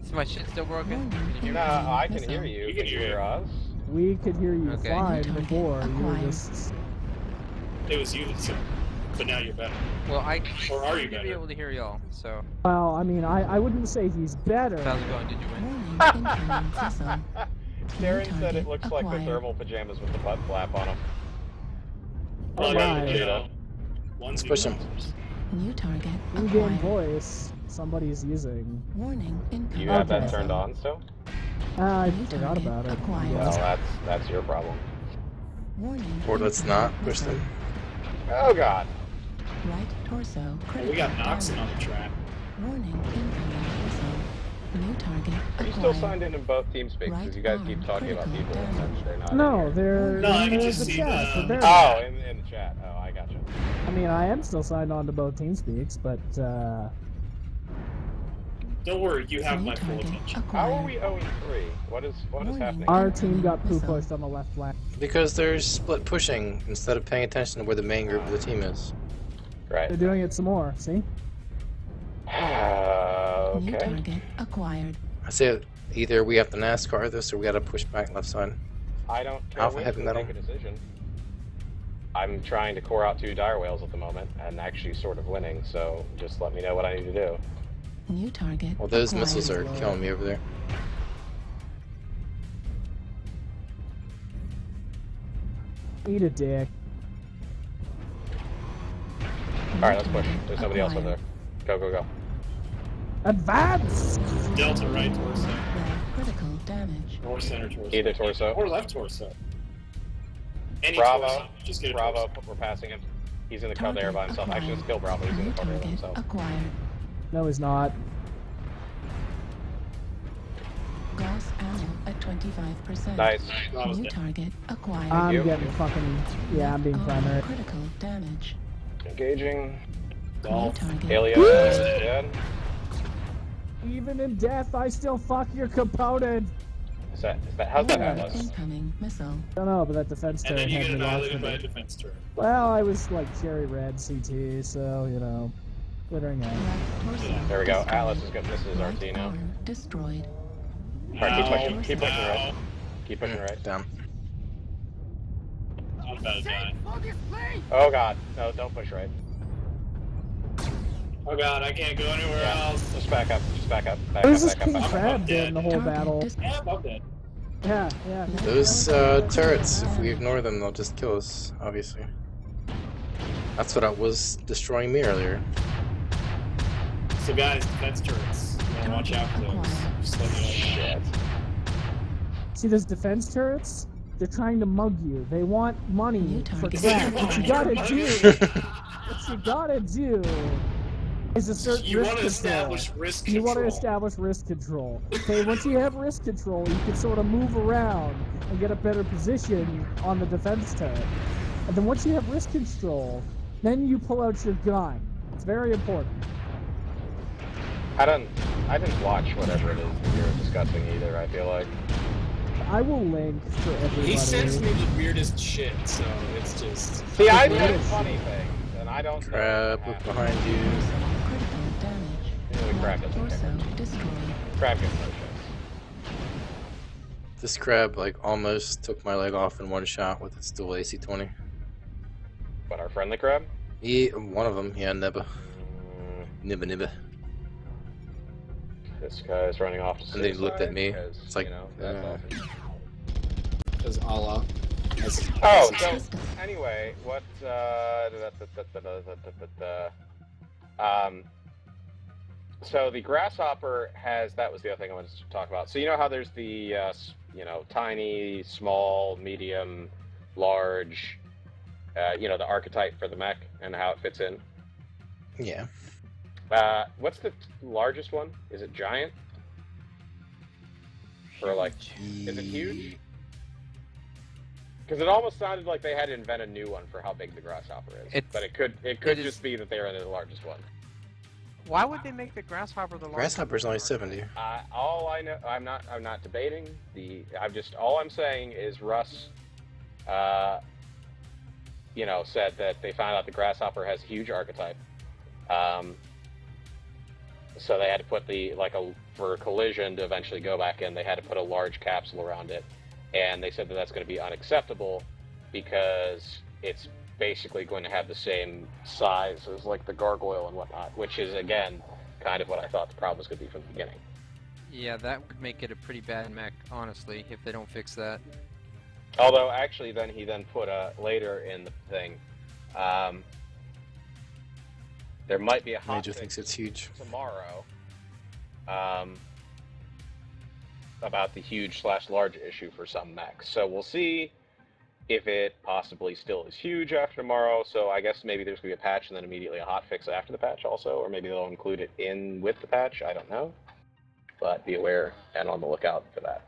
Is my shit still broken? Can you hear No, me? I can hear you. You can Can you hear hear us? We could hear you Okay. fine New target before. You were acquired. just... It was you that said, but now you're better. Well, I Or are you seem to be better? able to hear y'all, so Well, I mean, I wouldn't say he's better. how's it going? Did you win? Warning, incoming missile. Darren said it target looks like the acquired. thermal pajamas with the butt flap on them. Oh Well, my. you know, one's Push him. New target In-game acquired. voice somebody's using. Warning, Do incoming you have that missile. turned on still? I New forgot target about it. acquired. Well, that's your problem. Warning. Or let's incoming not push missile. them. Oh God. Right torso. Critical We got Noxon damage. on the track. Warning, incoming missile. New target Are you still acquired. signed in both TeamSpeaks? Because Right you guys keep arm talking about critical people and damage. they're not. No, in here. they're No, I in can the just see chat the- for BearNet. Oh, in the chat. Oh, I gotcha. I mean, I am still signed on to both TeamSpeaks, but Don't worry, you have New my full target attention. How are acquired. we 0-3? What is happening? our team got poo pushed on the left flank. Because they're split pushing instead of paying attention to where the main group of the team is. Right. They're doing it some more. See? New Okay. target acquired. I say either we have to NASCAR this or we gotta push back left side. I don't care Alpha which heavy to metal. make a decision. I'm trying to core out 2 dire whales at the moment and actually sort of winning, so just let me know what I need to do. New target Well, those acquired. missiles are killing me over there. Eat a dick. Alright, let's push. There's nobody else over there. Go, go, go. Advance! Delta right torso. Red critical damage. Or center torso. Either torso. Or left torso. Any Bravo. torso. Just get a Bravo, torso. we're passing him. He's in the Target Caldera by himself. Actually, let's kill Bravo. He's in New the Caldera by target himself. acquired. No, he's not. Gauss ammo at 25%. Nice. Bravo's New dead. target acquired. I'm you. getting fucking... Yeah, I'm being Arm primary. critical damage. Engaging. New Golf. target Alien is dead. Even in death, I still fuck your component! How's that Warning, Atlas? incoming missile. Don't know, but that defense And turret then you had get me lost annihilated in by a it. defense turret. Well, I was like cherry red CT, so, you know, glittering out. Right torso. There we go. destroyed. Atlas is good. This is Right RT now. arm destroyed. Alright, keep Ow. pushing. Keep pushing right. Ow. Keep pushing right. Down. I'm about to die. Oh God. No, don't push right. Oh god, I can't go anywhere Yeah. else. Just back up. Just back up. Back There's up, this back up, king back up. crab dead. during the whole Target battle. Yeah, I'm dead. Yeah, yeah. Those turrets, if we ignore them, they'll just kill us, obviously. That's what I was destroying me earlier. So guys, defense turrets. You wanna watch out for those. Just let me know. Shit. See those defense turrets? They're trying to mug you. They want money New for target. crap. What you gotta do is assert You risk want to control. establish risk control. You want to establish risk control. Okay, once you have risk control, you can sort of move around and get a better position on the defense turret. And then once you have risk control, then you pull out your gun. It's very important. I didn't watch whatever it is that you're discussing either, I feel like. I will link for everybody. He sends me the weirdest shit, so it's just. See, I It's said weird. funny things, and I don't know. Crab, what look happened. behind you. Critical damage. Yeah, the crab Left doesn't torso care. destroyed. Crab gets no shit. This crab like almost took my leg off in one shot with its dual AC-20. But our friendly crab? Yeah, one of them. Yeah, Nibba. Nibba. This guy's running off to And they looked at suicide, me. 'cause, It's like, you know, that's awesome. Because Allah. Oh, so System. anyway, what? So the grasshopper has. That was the other thing I wanted to talk about. So you know how there's the tiny, small, medium, large. The archetype for the mech and how it fits in. Yeah. What's the largest one? Is it giant? Or like, is it huge? Because it almost sounded like they had to invent a new one for how big the grasshopper is. But it could just be that they are the largest one. Why would they make the grasshopper the largest? Grasshopper's only 70. All I know, I'm not debating all I'm saying is Russ, said that they found out the grasshopper has a huge archetype. So they had to put for a collision to eventually go back in, they had to put a large capsule around it. And they said that that's going to be unacceptable because it's basically going to have the same size as like the gargoyle and whatnot, which is, again, kind of what I thought the problem was going to be from the beginning. Yeah, that would make it a pretty bad mech, honestly, if they don't fix that. Although, actually, then he put later in the thing, there might be a hot Major fix thinks it's huge. tomorrow about the huge/large issue for some mechs. So we'll see if it possibly still is huge after tomorrow. So I guess maybe there's going to be a patch and then immediately a hot fix after the patch also, or maybe they'll include it in with the patch. I don't know. But be aware and on the lookout for that.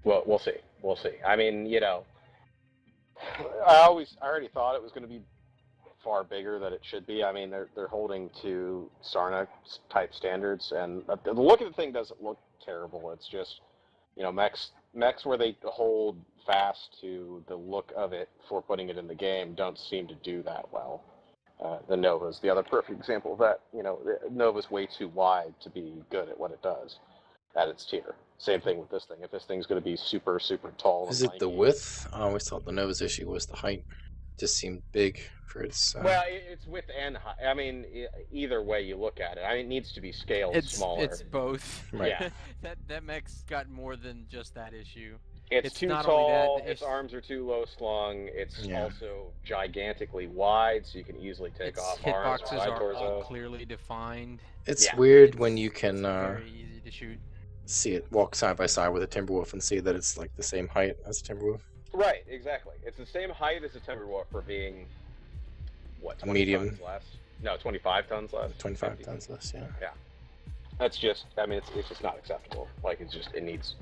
Well, we'll see. We'll see. I mean, I already thought it was going to be far bigger than it should be. I mean, they're holding to Sarna type standards, and the look of the thing doesn't look terrible. It's just, mechs where they hold fast to the look of it for putting it in the game don't seem to do that well. The Nova's the other perfect example of that. The Nova's way too wide to be good at what it does at its tier. Same thing with this thing. If this thing's going to be super, super tall, Is it the width? I always thought the Nova's issue was the height. It just seemed big for its. Well, it's width and height. I mean, either way you look at it, it needs to be scaled smaller. It's both. Right. Yeah. that mech's got more than just that issue. It's too not only tall. that, Its arms are too low slung. It's Yeah. also gigantically wide, so you can easily take Its off arms or hitboxes side are torso. all clearly defined. It's Yeah. weird when you can Very easy to shoot. see it walk side by side with a Timberwolf and see that it's like the same height as a Timberwolf. Right, exactly. It's the same height as a Timberwolf for being, what, A 20 medium. tons less? No, 25 tons less? 25 50. tons less, yeah. That's just, it's just not acceptable. Like, it needs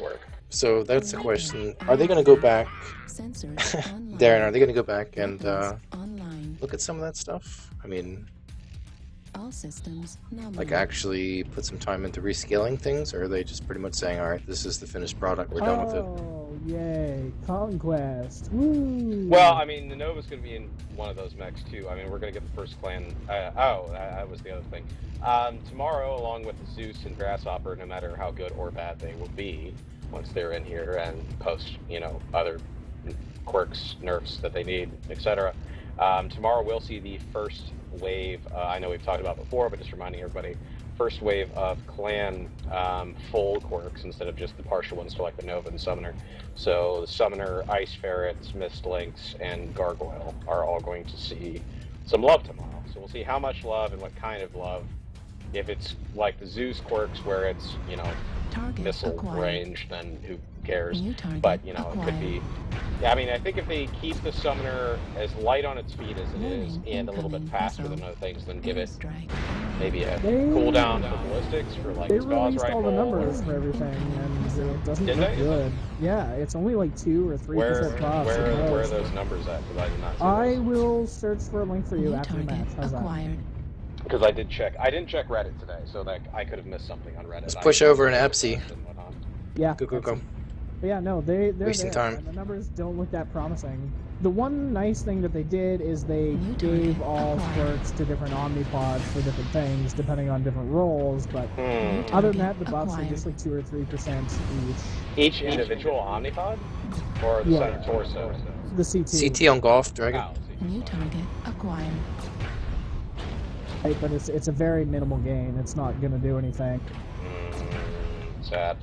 work. So that's the question. Are they going to go back, Sensors online. Darren, are they going to go back and Weapons online. look at some of that stuff? I mean, All systems nominal. like actually put some time into rescaling things, or are they just pretty much saying, all right, this is the finished product, we're done with it? Oh, yay. Conquest. Woo! Well, the Nova's going to be in one of those mechs, too. We're going to get the first clan. That was the other thing. Tomorrow, along with the Zeus and Grasshopper, no matter how good or bad they will be, once they're in here and post, other quirks, nerfs that they need, etc. Tomorrow we'll see the first wave, I know we've talked about before, but just reminding everybody, first wave of clan full quirks instead of just the partial ones for like the Nova and Summoner. So the Summoner, Ice Ferrets, Mist Lynx, and Gargoyle are all going to see some love tomorrow. So we'll see how much love and what kind of love. If it's like the Zeus quirks where it's, you know, Target missile acquired. range, then who cares? New target But, you know, it could acquired. be... Yeah, I mean, I think if they keep the Summoner as light on its feet as it is, Warning, and a little bit incoming faster missile. than other things, then give it Airstrike. maybe a They- cooldown for ballistics for like They its gauze released all rifle. the numbers for everything, and it doesn't Did look they? good. Yeah, it's only like 2 or 3% Where buffs. where at are most. those numbers at? Because I did not see I those. will search for a link for you New after the target match. How's that? acquired. Because I did check. I didn't check Reddit today, so that I could have missed something on Reddit. Let's I push didn't over an check Epsi. Reddit and whatnot. Yeah. Go. But yeah, no, they're Wasting there, time. and the numbers don't look that promising. The one nice thing that they did is they New gave target all acquired. quirks to different Omnipods for different things, depending on different roles, but Hmm. other than that, the buffs are Acquired. just like 2 or 3% Each individual Omnipod? Or the Yeah. center torso? each. The CT. CT on Golf Dragon. Oh, New target acquired. Right, but it's a very minimal gain. It's not gonna do anything. Sad.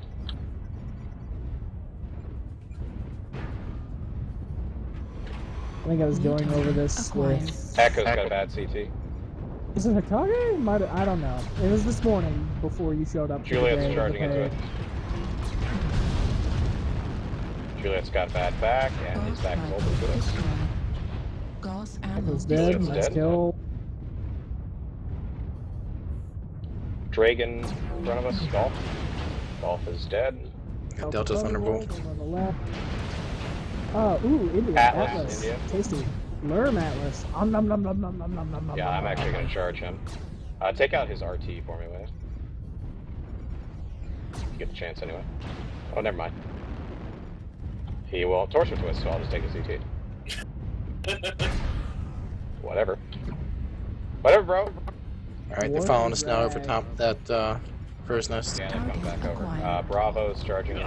I think I was New going over target this acquired. with. Echo's got a bad CT. Is it Hokage? I don't know. It was this morning before you showed up. for the Juliet's day charging to into it. pay. Juliet's got bad back, and his Gauss back is rifle open to us. destroyed. Gauss ammo Echo's dead. Juliet's Nice dead. kill. Dragon in front of us. Golf. Golf is dead. Got Delta Thunderbolt. Over on the left. Ooh, India. Atlas, India. Tasty. Lurm Atlas. Nom nom nom nom nom nom nom nom nom. Yeah, I'm actually going to charge him. Take out his RT for me, will you? You get the chance anyway. Oh, never mind. He will torture twist, so I'll just take his CT. Whatever. Whatever, bro. Alright, they're following us now over top of that crow's nest. Yeah, they're coming back over. Acquired. Bravo's charging in.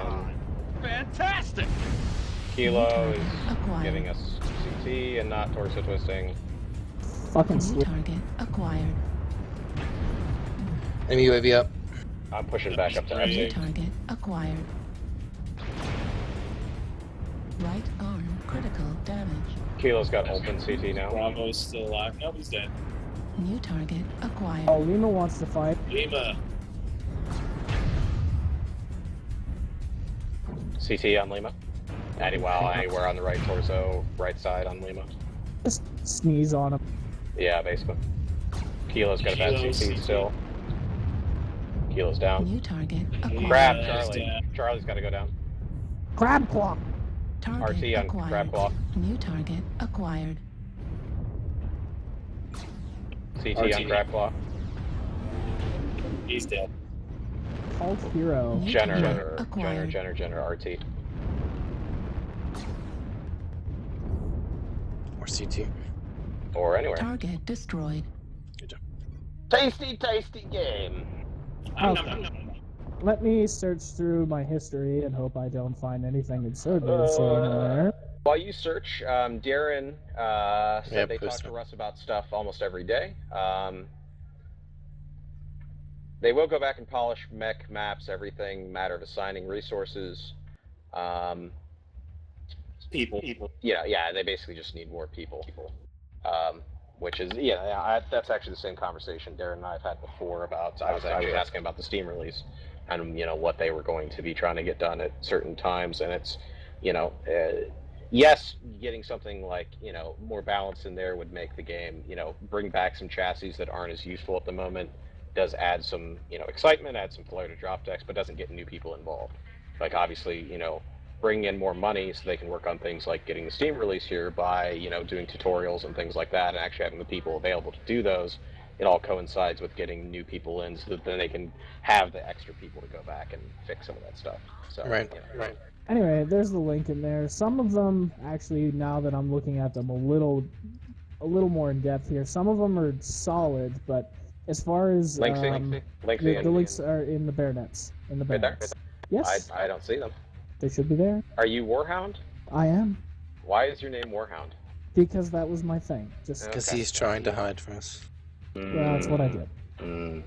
Fantastic! Kilo is Acquired. giving us CT and not torso twisting. Fucking New sweet. target acquired. Enemy UAV up. I'm pushing back up to New FC. target acquired. Right arm critical damage. Kilo's got open CT now. Bravo's still alive. Nope, he's dead. New target acquired. Oh, Lima wants to fight. Lima. CT on Lima. Anywhere on the right torso, right side on Lima. Just sneeze on him. Yeah, basically. Kilo's got a bad Kilo's CT CT. still. Kilo's down. New target acquired. Crab, Yeah, Charlie. yeah. Charlie's got to go down. Crab claw. Target RT on acquired. Crab Claw. New target acquired. CT RT. on Crab Claw. He's dead. Cult hero. New Jenner, target acquired. RT. Or CT. Or anywhere. Target destroyed. Tasty, tasty game. Okay. Let me search through my history and hope I don't find anything absurd anywhere. While you search, Darren said Yeah, they post talk to it. Russ about stuff almost every day. They will go back and polish mech maps, everything, matter of assigning resources. People. Yeah, they basically just need more people. Which is, that's actually the same conversation Darren and I have had before about, I was actually asking about the Steam release and, what they were going to be trying to get done at certain times. And it's, yes, getting something like, more balance in there would make the game, bring back some chassis that aren't as useful at the moment, does add some, excitement, add some flair to drop decks, but doesn't get new people involved. Like, obviously, bring in more money so they can work on things like getting the Steam release here by, doing tutorials and things like that, and actually having the people available to do those. It all coincides with getting new people in so that then they can have the extra people to go back and fix some of that stuff. So, Right. Anyway, there's the link in there. Some of them, actually, now that I'm looking at them a little more in depth here, some of them are solid, but as far as the links are in the BearNets. In the Right there? BearNets. Yes, I don't see them. they should be there. Are you Warhound? I am, Why is your name Warhound? because that was my thing. Just Because Okay. he's trying to hide from us. yeah, that's what I did.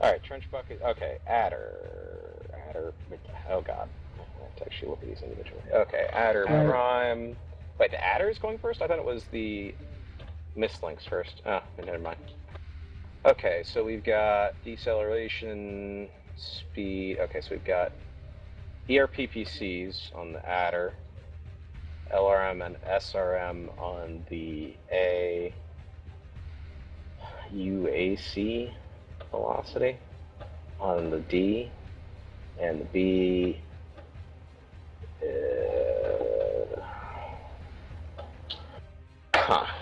Alright, trench bucket. Okay, adder. Oh god. I have to actually look at these individually. Okay, adder Right. prime. Wait, the adder is going first? I thought it was the mislinks first. Oh, never mind. Okay, so we've got deceleration, speed. Okay, so we've got ERPPCs on the adder, LRM and SRM on the A, UAC velocity on the D, and the B.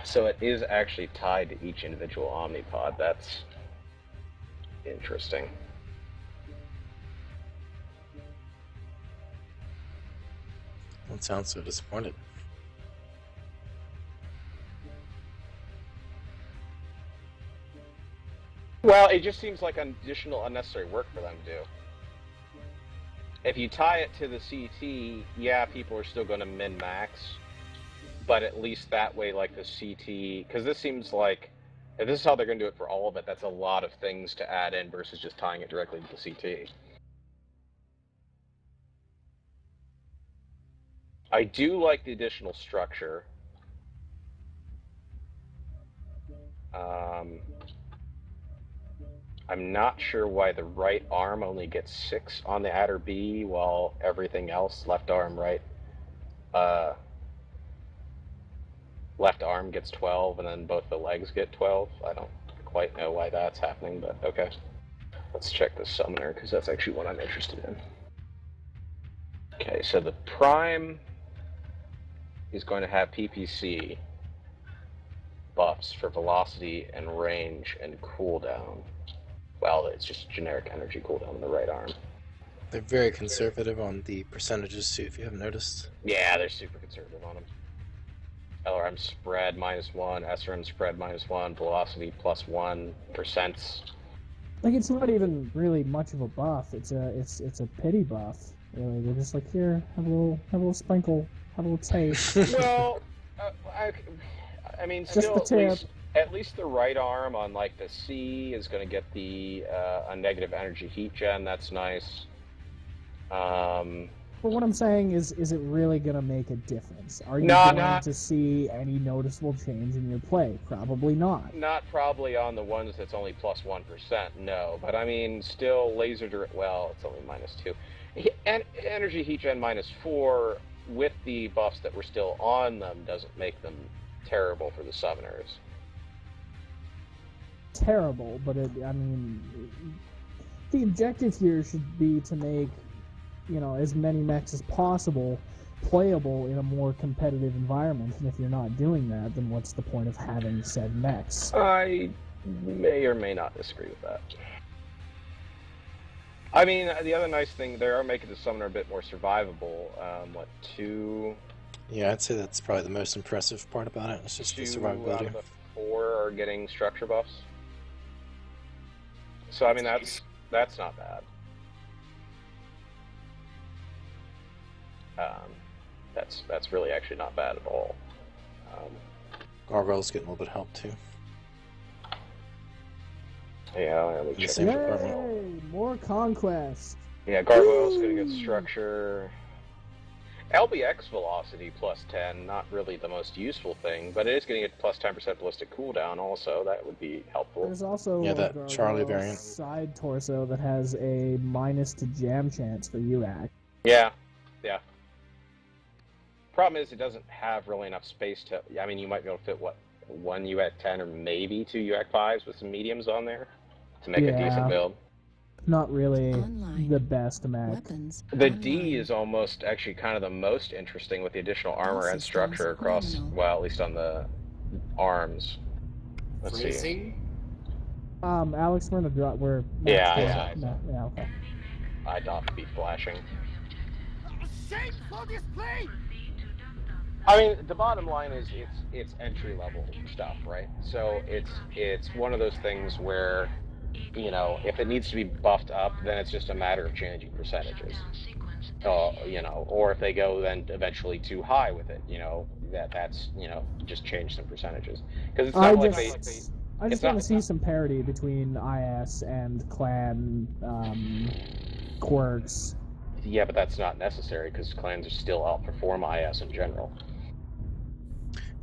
So it is actually tied to each individual omnipod. That's interesting. Don't sound so disappointed. Well, it just seems like additional unnecessary work for them to do. If you tie it to the CT, yeah, people are still going to min-max, but at least that way, like the CT, because this seems like, if this is how they're going to do it for all of it, that's a lot of things to add in versus just tying it directly to the CT. I do like the additional structure. I'm not sure why the right arm only gets 6 on the adder B, while everything else, left arm, left arm gets 12, and then both the legs get 12. I don't quite know why that's happening, but okay. Let's check the summoner, because that's actually what I'm interested in. Okay, so the prime is going to have PPC buffs for velocity and range and cooldown. Well, it's just generic energy cooldown in the right arm. They're very conservative on the percentages too, if you haven't noticed. Yeah, they're super conservative on them. LRM spread -1, SRM spread -1, velocity +1%. Like, it's not even really much of a buff. It's a pity buff. Really, they're just like, here, have a little sprinkle, have a little taste. Well, I mean, Just still the tip. at least the right arm on like the C is going to get the a negative energy heat gen. That's nice. But what I'm saying is it really gonna make a difference? Are you No, going to see any noticeable change in your play? Probably not. Not probably on the ones that's only +1%, no. But I mean, still laser direct. Well, it's only -2, and energy heat gen -4 with the buffs that were still on them doesn't make them terrible for the summoners. Terrible, but I mean, the objective here should be to make, as many mechs as possible playable in a more competitive environment. And if you're not doing that, then what's the point of having said mechs? I may or may not disagree with that. I mean, the other nice thing, they are making the summoner a bit more survivable. 2? Yeah, I'd say that's probably the most impressive part about it. It's just the 2 out survivability. of the 4 are getting structure buffs. So I mean, that's not bad. That's really actually not bad at all. Gargoyle's getting a little bit of help too. Yeah, let me The check. same for Gargoyle. Yay! More conquest. Yeah, Gargoyle's gonna get structure. LBX velocity +10, not really the most useful thing, but it is getting a +10% ballistic cooldown also. That would be helpful. There's also Yeah, a that Gargoyle Charlie variant. side torso that has a -to jam chance for UAC. Yeah. Problem is, it doesn't have really enough space to. I mean, you might be able to fit one UAC 10 or maybe 2 UAC 5s with some mediums on there to make a decent build. Not really Online. the best mech. Weapons. The online. D is almost actually kind of the most interesting with the additional armor and Systems structure across, criminal. well, at least on the arms. Let's see. Freezing? Alex, we're gonna drop. Yeah. Yeah, okay. I doth be flashing. Shame for display! I mean, the bottom line is it's entry level stuff, right? So it's one of those things where, if it needs to be buffed up, then it's just a matter of changing percentages. Or if they go then eventually too high with it, that's just change some percentages. Because it's not like I just It's want not- to see some parity between IS and clan quirks. Yeah, but that's not necessary because clans are still outperform IS in general.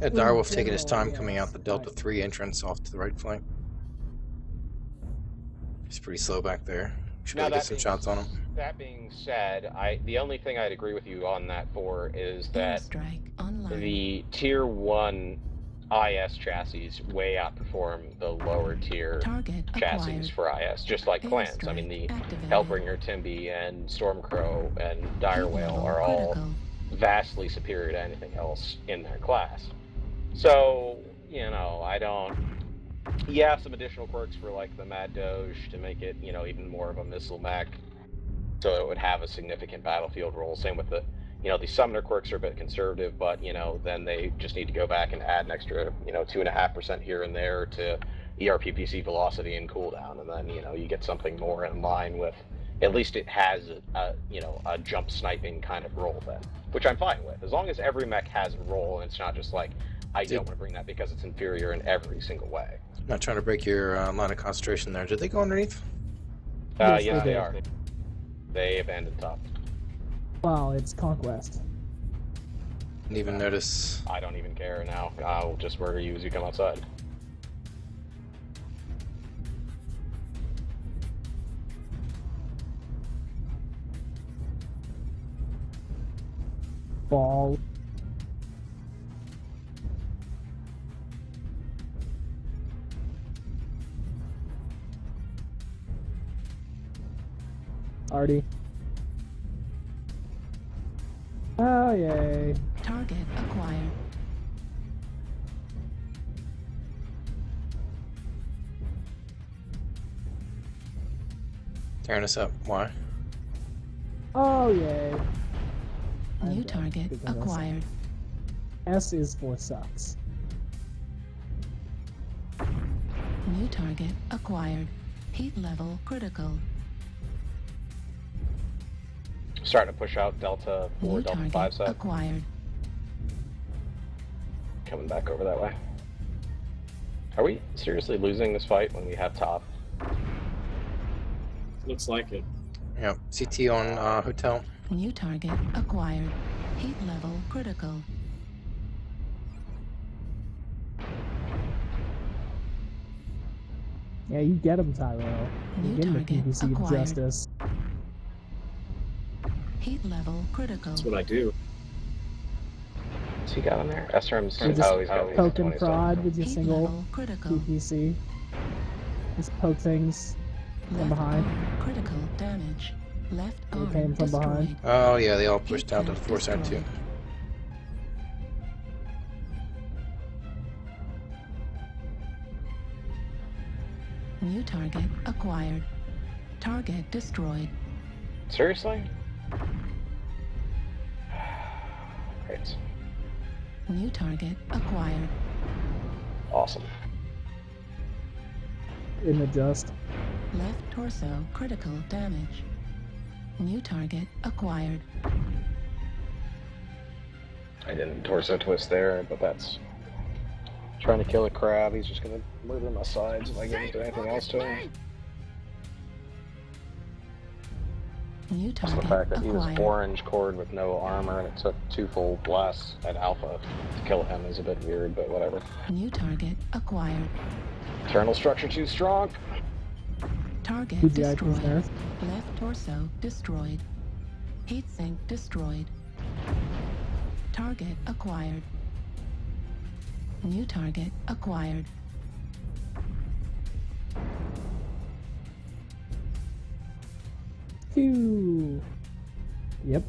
Yeah, In Direwolf taking his general, time coming out yes, the Delta but- 3 entrance off to the right flank. He's pretty slow back there. Should be able to get some shots on him. That being said, the only thing I'd agree with you on that for is that Airstrike online. the tier 1 IS chassis way outperform the lower tier Target chassis acquired. for IS, just like clans. I mean, the Airstrike activated. Hellbringer, Timby, and Stormcrow and Direwhale are all Critical. vastly superior to anything else in their class. So, yeah, some additional quirks for like the Mad Doge to make it, even more of a missile mech, so it would have a significant battlefield role. Same with the, the summoner quirks are a bit conservative, but then they just need to go back and add an extra, 2.5% here and there to ERPPC velocity and cooldown, and then you get something more in line with. At least it has a jump sniping kind of role then, which I'm fine with, as long as every mech has a role and it's not just like I don't want to bring that because it's inferior in every single way. Not trying to break your line of concentration there. Did they go underneath? Yes, Yes, they they did. are. They abandoned top. Well, it's Conquest. Didn't even notice. I don't even care now. I'll just murder you as you come outside. Ball. Artie. Oh, yay. Target acquired. Tearing us up. Why? Oh, yay. I'm New dead target because I suck. acquired. S is for sucks. New target acquired. Heat level critical. Starting to push out Delta 4, New Delta target 5 set. acquired. Coming back over that way. Are we seriously losing this fight when we have top? Looks like it. Yeah. CT on hotel. New target acquired. Heat level critical. Yeah, you get him, Tyrell. You New give him the target PPC acquired. justice. Heat level critical. That's what I do. What's he got on there? SRM's. You just He's got poke and 27. prod with your Heat single level critical. PPC. Just poke things from Left behind. arm critical damage. Left They arm came from destroyed. behind. Oh yeah, they all pushed down to the 4 side too. New target acquired. Target destroyed. Seriously? Great. New target acquired. Awesome. In the just. Left torso critical damage. New target acquired. I didn't torso twist there, but that's trying to kill a crab. He's just gonna murder my sides if I get into anything else to him. New Just target the fact that he was acquired. orange cord with no armor and it took 2 full blasts at alpha to kill him is a bit weird, but whatever. New target acquired. Internal structure too strong. Target PGI destroyed. prisoner. Left torso destroyed. Heatsink destroyed. Target acquired. New target acquired. Phew. Yep.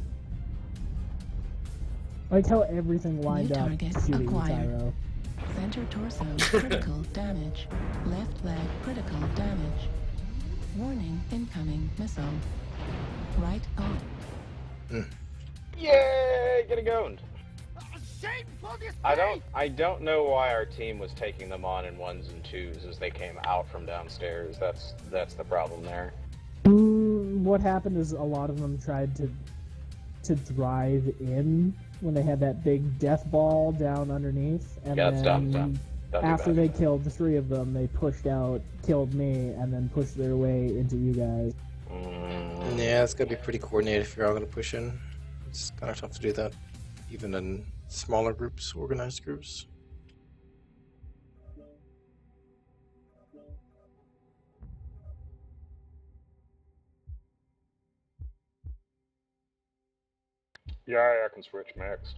I like how everything lined New up target shooting acquired. Tyro. Center torso critical damage. Left leg critical damage. Warning incoming missile. Right arm. Yay! Get it going. Shameful display! I don't know why our team was taking them on in 1s and 2s as they came out from downstairs. That's the problem there. What happened is a lot of them tried to drive in when they had that big death ball down underneath, and Yeah, that's then dumb. after they killed the 3 of them, they pushed out, killed me, and then pushed their way into you guys. Yeah, it's gotta be pretty coordinated if you're all gonna push in. It's kind of tough to do that, even in smaller groups, organized groups. Yeah, I can switch mix.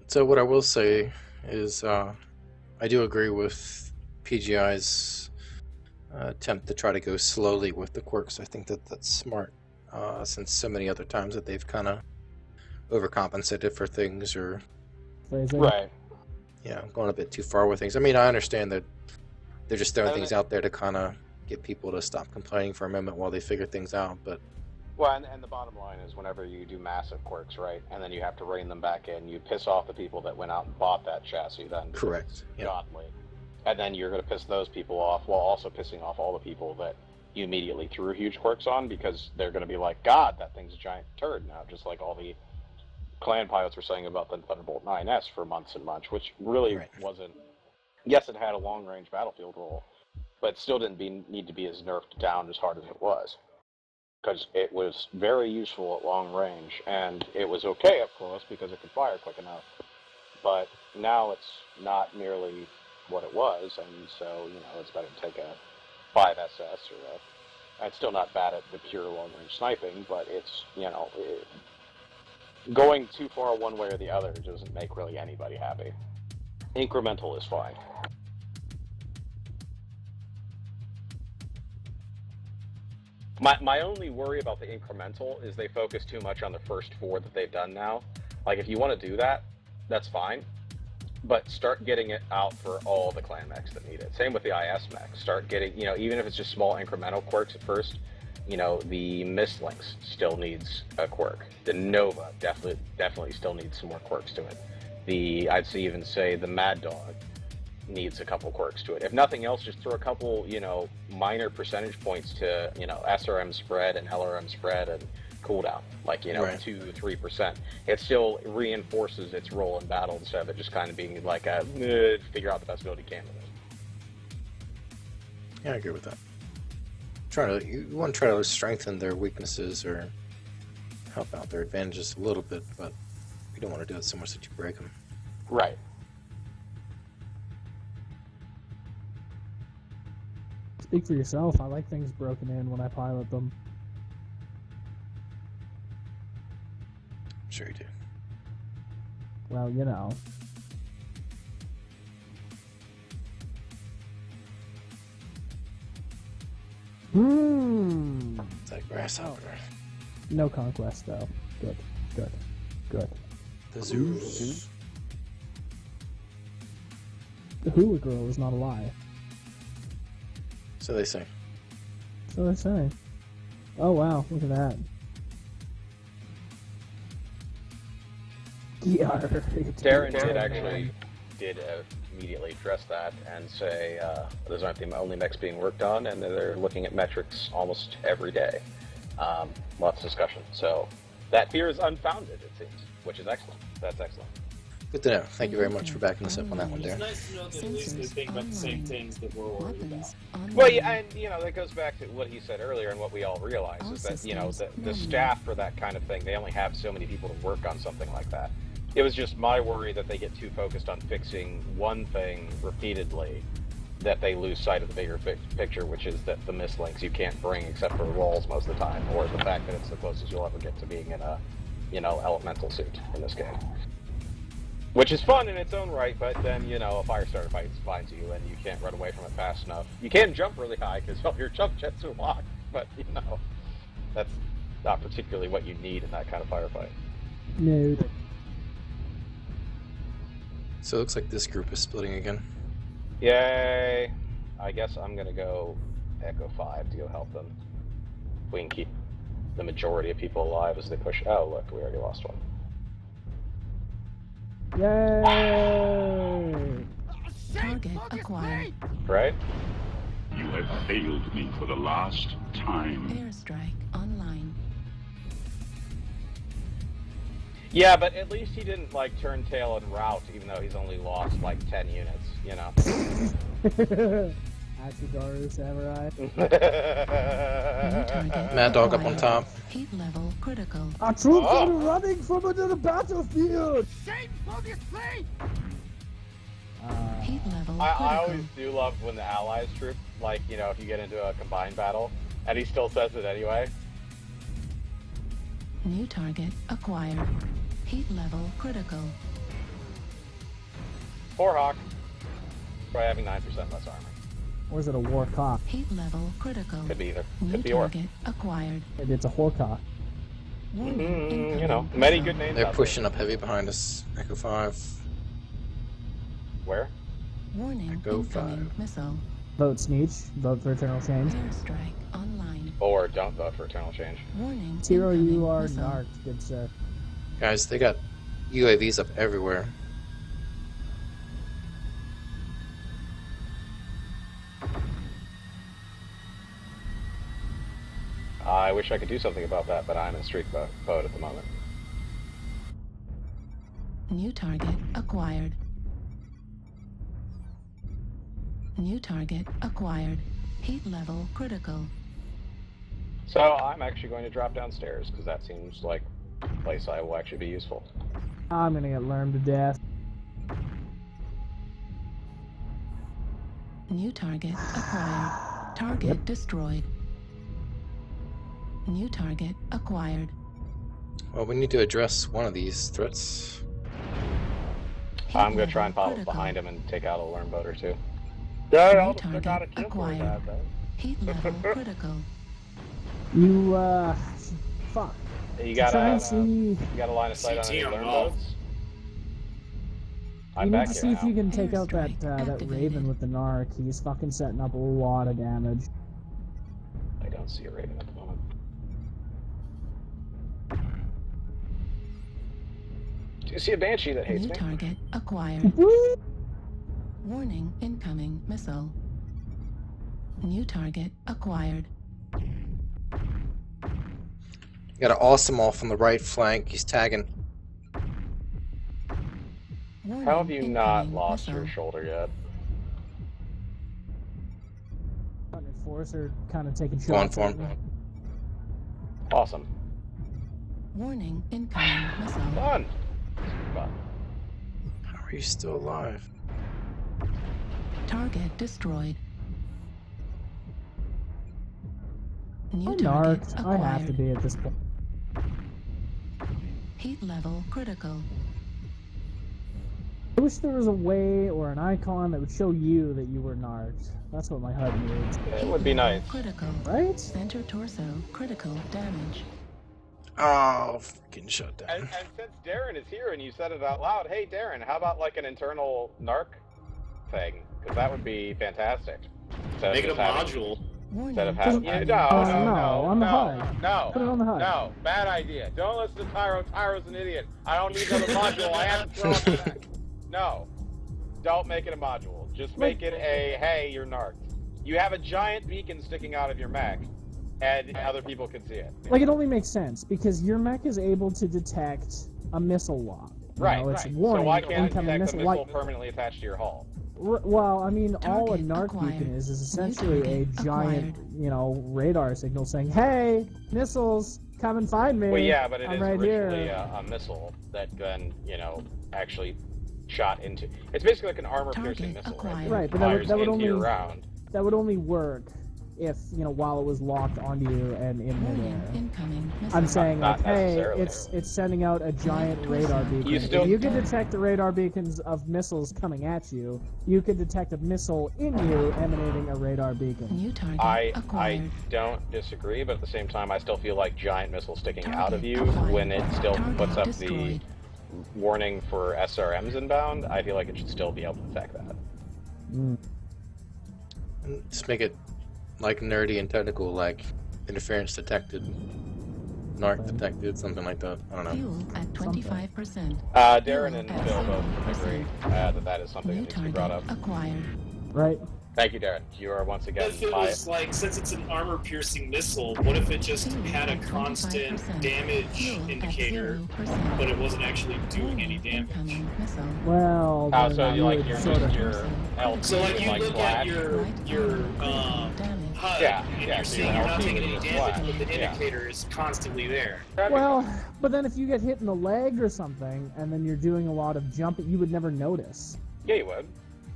So what I will say is, I do agree with PGI's attempt to try to go slowly with the quirks. I think that that's smart, since so many other times that they've kind of overcompensated for things or Right. going a bit too far with things. I mean, I understand that they're just throwing things out there to kind of get people to stop complaining for a moment while they figure things out, but... Well, and the bottom line is whenever you do massive quirks, right, and then you have to rein them back in, you piss off the people that went out and bought that chassis then. Correct. Yeah. Godly. And then you're going to piss those people off while also pissing off all the people that you immediately threw huge quirks on, because they're going to be like, God, that thing's a giant turd now, just like all the clan pilots were saying about the Thunderbolt 9S for months and months, which really wasn't... Yes, it had a long-range battlefield role, but it still didn't need to be as nerfed down as hard as it was. Because it was very useful at long range, and it was okay up close because it could fire quick enough. But now it's not nearly what it was, and so, it's better to take a 5SS or it's still not bad at the pure long-range sniping, but it's, going too far one way or the other doesn't make really anybody happy. Incremental is fine. My only worry about the incremental is they focus too much on the first 4 that they've done now. Like, if you want to do that, that's fine. But start getting it out for all the clan mechs that need it. Same with the IS mechs. Start getting, even if it's just small incremental quirks at first, the Mist Lynx still needs a quirk. The Nova definitely still needs some more quirks to it. I'd even say the Mad Dog needs a couple quirks to it. If nothing else, just throw a couple, minor percentage points to, SRM spread and LRM spread and cooldown, like, 2-3%. It still reinforces its role in battle instead of it just kind of being like a figure out the best build you can with it. Yeah, I agree with that. You want to try to strengthen their weaknesses or help out their advantages a little bit, but you don't want to do it so much that you break them. Right. Speak for yourself. I like things broken in when I pilot them. I'm sure you do. Well, It's like grasshopper. No conquest, though. Good. The Zeus. The hula girl is not a lie. So they say. So they're saying. Oh wow, look at that. Darren did immediately address that and say those aren't the only mechs being worked on, and they're looking at metrics almost every day. Lots of discussion. So that fear is unfounded, it seems, which is excellent. That's excellent. Good to know. Thank you very much for backing us up on that one, It's Darren. nice to know that at least they think about the same things that we're worried about. Well, yeah, and that goes back to what he said earlier, and what we all realize is that the staff for that kind of thing, they only have so many people to work on something like that. It was just my worry that they get too focused on fixing one thing repeatedly, that they lose sight of the bigger picture, which is that the Mist Lynx you can't bring except for rolls most of the time, or the fact that it's the closest you'll ever get to being in a elemental suit in this game. Which is fun in its own right, but then, a Firestarter finds you and you can't run away from it fast enough. You can jump really high because all your jump jets are locked, but, that's not particularly what you need in that kind of firefight. No. So it looks like this group is splitting again. Yay! I guess I'm gonna go Echo 5 to go help them. We can keep the majority of people alive as they push. Oh, look, we already lost one. Yay! Target acquired. Right? You have failed me for the last time. Airstrike online. Yeah, but at least he didn't like turn tail and rout, even though he's only lost like 10 units. You know. Ashigaru Samurai. Mad Dog up on top. Heat level critical. Our troops are running from another battlefield! Shame for this plane! Heat level critical. I always do love when the allies troop, like, you know, if you get into a combined battle, and he still says it anyway. New target acquired. Heat level critical. Poor Hawk. Probably having 9% less armor. Or is it a Warcock? Heat level critical. Could be either. New Could be or. target acquired. Maybe it's a Warcock. Warning, You know, many good names They're out pushing up heavy behind us. Echo 5. there. Where? Warning, Echo incoming 5. missile. Vote Sneech. Vote for Eternal Change. Airstrike online. Or don't vote for Eternal Change. Warning, Tiro, you incoming are missile. narked, good sir. Guys, they got UAVs up everywhere. I wish I could do something about that, but I'm in streak mode at the moment. New target acquired. New target acquired. Heat level critical. So I'm actually going to drop downstairs, because that seems like a place I will actually be useful. I'm gonna get lurmed to death. New target acquired. Target destroyed. New target acquired. Well, we need to address one of these threats. Heat I'm going to try and level follow critical. behind him and take out a learn boat or two. New target acquired. Heat level critical. You, fuck. You Try got and see. a line of sight on any CT learn off. boats? You I'm need back to here see if now. you can take out that Airstrike that activated. Raven with the Narc. He's fucking setting up a lot of damage. I don't see a Raven at the moment. Do you see a Banshee that hates New me? target acquired. Warning, incoming missile. New target acquired. Got an awesome off on the right flank. He's tagging. Warning, How have you not incoming lost missile. your shoulder yet? Enforcer kind of taking Go on shots. for at him. me. Awesome. Warning, incoming missile. Fun! Fun. How are you still alive? Target destroyed. New I'm target narked. I have to acquired. be at this point. Heat level critical. I wish there was a way or an icon that would show you that you were narked. That's what my HUD needs. It would be nice. Critical. Right? Center torso critical damage. Oh, freaking shut down. And since Darren is here and you said it out loud, hey Darren, how about like an internal narc thing? Because that would be fantastic. Instead of Make it a just having- module. Warning. Instead of having... incoming No, on the HUD. no, Put it on the HUD. no, bad idea. Don't listen to Tyro. Tyro's an idiot. I don't need another module. I have to throw it back. No. Don't make it a module. Just make it a, hey, you're narked. You have a giant beacon sticking out of your mech, and other people can see it. Like, it only makes sense because your mech is able to detect a missile lock. You Right, know, it's right. warning, So why can't it incoming detect a missile. missile permanently attached to your hull? Well, I mean, all a Target narc acquired. beacon is New essentially a target giant, acquired. you know, radar signal saying, "Hey, missiles, come and find me." Well, yeah, but it I'm is right originally here. a missile that then, you know, actually shot into... It's basically like an armor-piercing Target missile, acquired. Right, but that Fires would into your only round. that would only work if, you know, while it was locked onto you and in Warning, midair. incoming missile. I'm saying, Not like, hey, necessarily. it's sending out a giant radar beacon. You still- If you can detect the radar beacons of missiles coming at you, you could detect a missile in you emanating a radar beacon. New target I acquired. don't disagree, but at the same time, I still feel like giant missiles sticking Target out of you acquired. when it still Target puts up destroyed. the warning for SRMs inbound. I feel like it should still be able to detect that. Mm. And just make it like nerdy and technical, like interference detected, narc detected, something like that. I don't know. Fuel at 25%. Darren and Fuel at Bill both 70%. agree that is something that New needs to be brought target up. acquired. Right? Thank you, Darren. You are once again. What if it was like, since it's an armor-piercing missile, what if it just had a constant damage indicator, but it wasn't actually doing any damage? Well, Oh, then so you like would your sort of. LT So like you like look flash. at your HUD, Yeah, and yeah, you're so seeing your you're not LT taking is any just damage, flash. but the Yeah. indicator is constantly there. Well, but then if you get hit in the leg or something, and then you're doing a lot of jumping, you would never notice. Yeah, you would.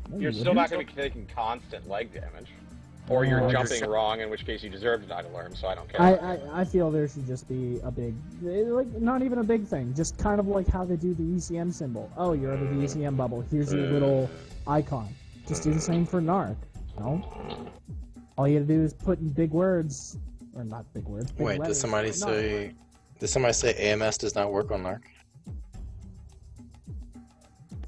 No, You're you still not wouldn't. going to be taking constant leg damage. Or you're No, jumping wrong, in which case you deserve to die to learn, so I don't care. I feel there should just be a big, like, not even a big thing, just kind of like how they do the ECM symbol. Oh, you're under the ECM bubble. Here's your little icon. Just do the same for NARC. No? All you have to do is put in big words, or not big words. Big Wait, letters. does somebody No. say AMS does not work on NARC?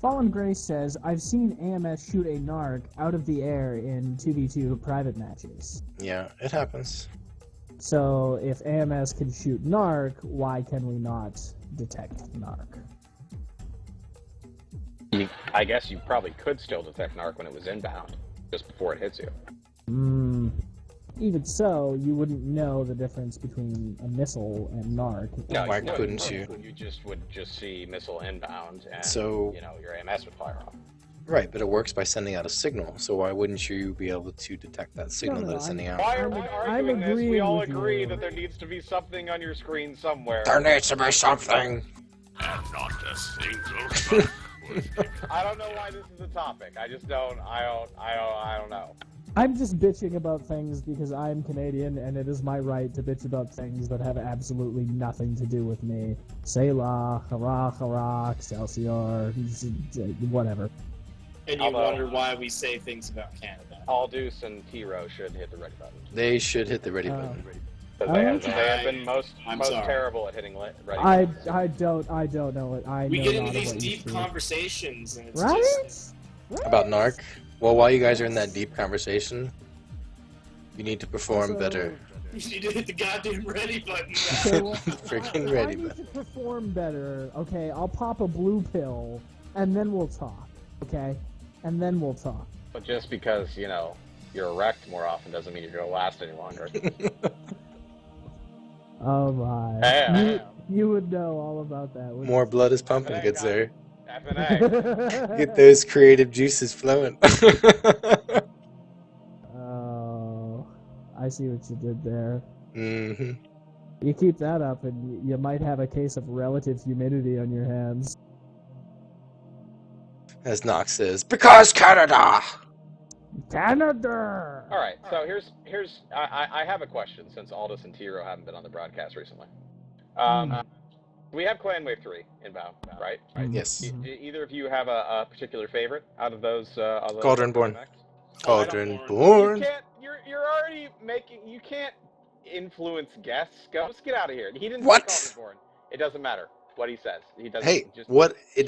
Fallen Grace says, I've seen AMS shoot a NARC out of the air in 2v2 private matches. Yeah, it happens. So if AMS can shoot NARC, why can we not detect NARC? I guess you probably could still detect NARC when it was inbound, just before it hits you. Even so, you wouldn't know the difference between a missile and NARC. No, Why you wouldn't. couldn't you? You just would just see missile inbound, and So- your AMS would fire off. Right, but it works by sending out a signal, so why wouldn't you be able to detect that signal no, that it's sending out? Why are we I'm arguing this? We agreeing all with agree you. that there needs to be something on your screen somewhere. There needs to be something! And not a single I don't know why this is a topic. I just don't. I don't know. I'm just bitching about things because I'm Canadian and it is my right to bitch about things that have absolutely nothing to do with me. Selah, hurrah, hurrah, excelsior, whatever. And you Although- wonder why we say things about Canada. Aldous and T-Row should hit the ready button. They should hit the ready Oh. button. Because they have been most I'm sorry. terrible at hitting ready I buttons. don't know it. I We know get into not these what you deep see. conversations, and it's Right? just... About NARC? Well, while you guys are in that deep conversation, you need to perform Also- better. You need to hit the goddamn ready button. Okay, well, Freaking I ready need button. to perform better. Okay, I'll pop a blue pill, and then we'll talk. Okay, and then we'll talk. But just because, you're erect more often doesn't mean you're going to last any longer. Oh my! Hey, you would know all about that. wouldn't More blood is pumping, good sir. F&A. Get those creative juices flowing. Oh, I see what you did there. hmm You keep that up, and you might have a case of relative humidity on your hands. As Knox says, because Canada! Canada. All right, so I have a question since Aldous and T-Row haven't been on the broadcast recently. We have Clan Wave 3 inbound, right? Yes. Either of you have a particular favorite out of those? Cauldron Born. mechs? Cauldron You Born. can't. You're already making. You can't influence guests. Just get out of here. He didn't What? say Cauldron Born. It doesn't matter what he says. He doesn't. Hey, just,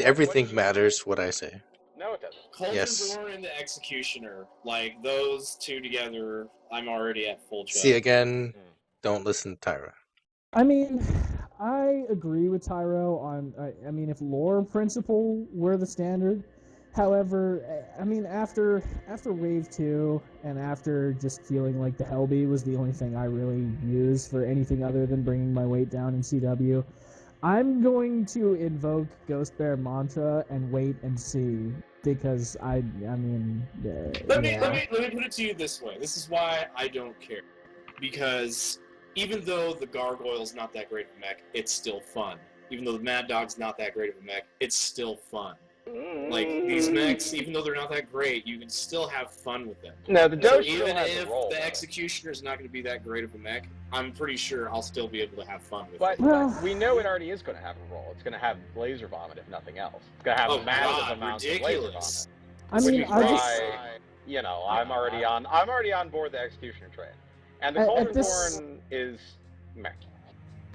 everything what- matters what I say. No, it doesn't. Cauldron Yes. Born and the Executioner, like those two together, I'm already at full check. See, again, don't listen to Tyra. I mean, I agree with Tyro on. I mean, if lore principle were the standard. However, I mean, after Wave 2 and after just feeling like the Hellbee was the only thing I really used for anything other than bringing my weight down in CW, I'm going to invoke Ghost Bear Mantra and wait and see because I mean. Let me yeah. put it to you this way. This is why I don't care. Because even though the Gargoyle's not that great of a mech, it's still fun. Even though the Mad Dog's not that great of a mech, it's still fun. Like, these mechs, even though they're not that great, you can still have fun with them. No, the So Doge still even has if a role. the though. Executioner's not going to be that great of a mech, I'm pretty sure I'll still be able to have fun with But it. Well- we know it already is going to have a role. It's going to have laser vomit, if nothing else. It's going to have Oh massive god, amounts of laser ridiculous. vomit. I Which mean, is I just. why, I'm already on board the Executioner train. And the At Cauldron this- Born is meh.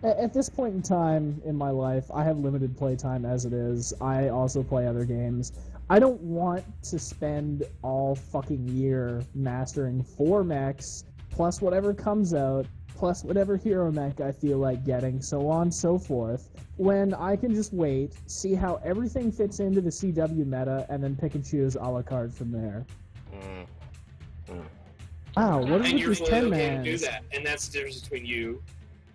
At this point in time in my life, I have limited playtime as it is. I also play other games. I don't want to spend all fucking year mastering 4 mechs, plus whatever comes out, plus whatever hero mech I feel like getting, so on so forth, when I can just wait, see how everything fits into the CW meta, and then pick and choose a la carte from there. Wow, what is And with you're these really 10 okay mans? to do that. And that's the difference between you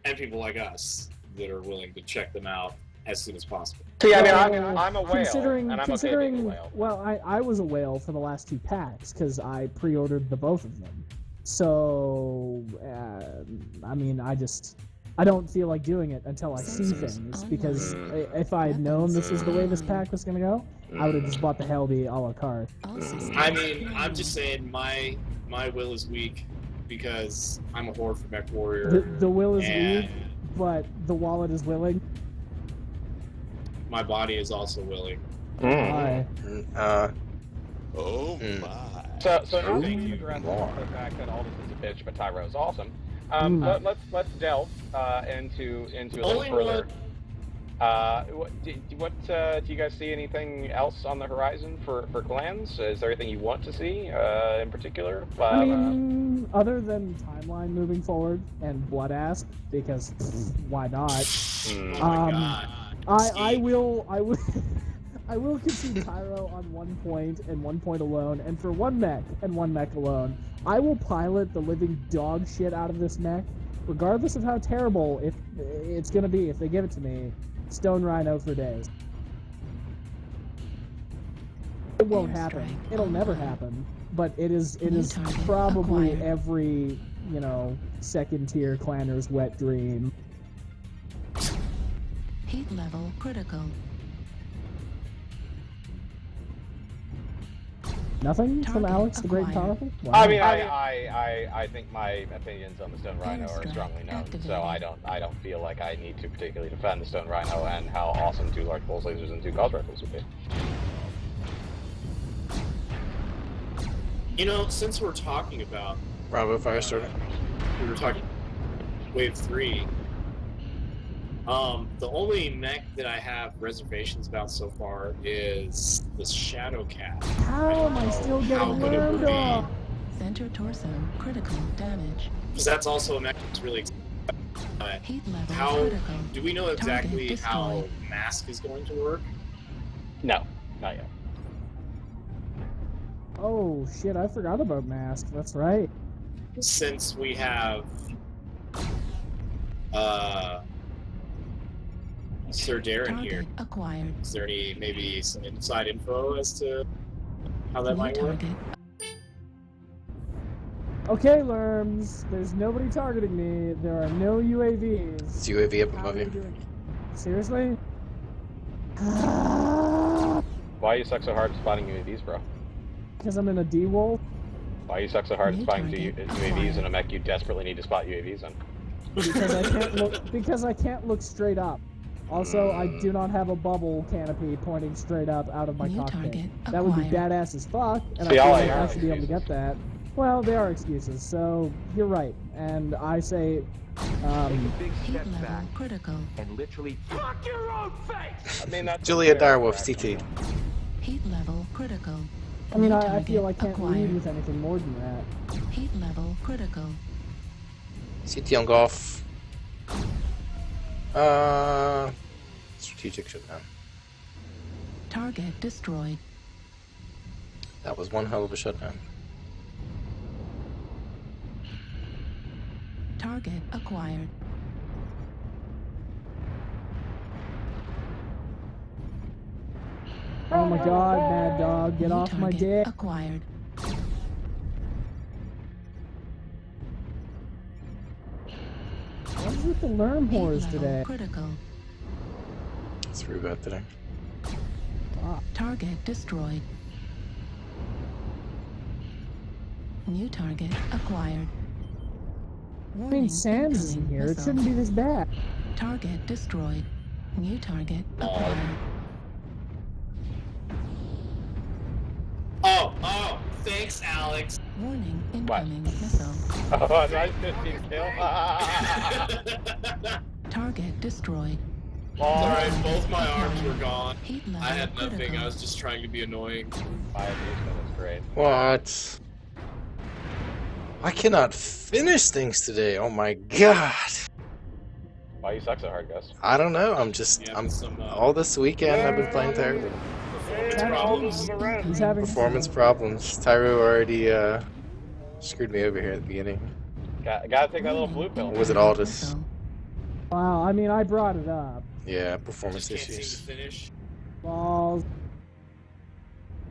and people like us that are willing to check them out as soon as possible. See, I mean, Well, I'm a whale, considering, and I'm okay being a considering, whale. well, I was a whale for the last 2 packs because I pre-ordered the both of them. So, I mean, I don't feel like doing it until I see things, because if I had known this was the way this pack was gonna go, I would have just bought the Helby a la carte. I mean, I'm just saying my will is weak because I'm a Horde for Mech Warrior. The will is and weak, but the wallet is willing. my body is also willing. Why? Oh Hmm. my. So now Thank to you. address the fact that Aldous is a bitch, but Tyro is awesome. Mm. Let's delve into a little Only further. What do you guys see anything else on the horizon for clans? Is there anything you want to see in particular? I mean, other than timeline moving forward and Blood Asp, because why not? Oh my god. I will I will concede Tyro on 1 point and 1 point alone, and for 1 mech and 1 mech alone, I will pilot the living dog shit out of this mech, regardless of how terrible it's gonna be if they give it to me. Stone Rhino for days. It won't happen. It'll never happen. But it is probably every, second tier clanner's wet dream. Heat level critical. Nothing from Target Alex the Great and acquired. Powerful? Wow. I mean, I think my opinions on the Stone Rhino are strongly known, so I don't feel like I need to particularly defend the Stone Rhino and how awesome 2 large pulse lasers and 2 gauze rifles would be. You know, since we're talking about Bravo Firestarter. we were talking Wave 3, the only mech that I have reservations about so far is the Shadow Cat. How am I still How getting good it would wormed off? Center torso critical damage. Because that's also a mech that's really exciting. Heat level How critical. do we know exactly Target how destroyed. Mask is going to work? No, not yet. Oh shit, I forgot about Mask. That's right. Since we have Sir Darren here, Target acquired. is there maybe some inside info as to how that New might work? target. Okay, Lerms, there's nobody targeting me. There are no UAVs. It's UAV up How above are we you. doing? Seriously? Why you suck so hard at spotting UAVs, bro? Because I'm in a D-Wolf? Why you suck so hard at New spotting target UAVs in a mech you desperately need to spot UAVs in? Because I can't look straight up. Also, I do not have a bubble canopy pointing straight up out of my New cockpit. target That would be acquired. badass as fuck, and See, I feel all like I hear I are should be able to get that. Well, they are excuses, so you're right. And I say, Heat level critical. And literally fuck your own face! I mean, that's Julia fair, Direwolf, actually. CT. Heat level critical. I mean, New I feel I target can't acquired. lead with anything more than that. Heat level critical. CT on golf. Strategic shutdown. Target destroyed. That was one hell of a shutdown. Target acquired. Oh my god, Mad Dog, get New off my target dick. acquired. What is with the Lerm Heat whores level today? critical. It's Rubat today. Target destroyed. New target acquired. I mean, Warning, Sans is in incoming here. It missile. shouldn't be this bad. Target destroyed. New target acquired. Oh, thanks, Alex. Warning, incoming missile. Oh, nice 15 kill. Target destroyed. Sorry, both my arms were gone. Heat level I had nothing. critical. I was just trying to be annoying. My amusement is great. What? I cannot finish things today. Oh my god. Why you suck so hard, Gus? I don't know. I'm just. Yeah, I'm. some All this weekend I've been playing terrible. performance problems. He's having Performance problems. Tyro already Screwed me over here at the beginning. Gotta take that little blue Or pill. was it Aldous? Wow, I mean, I brought it up. Yeah, performance Just can't seem to issues. finish. Balls.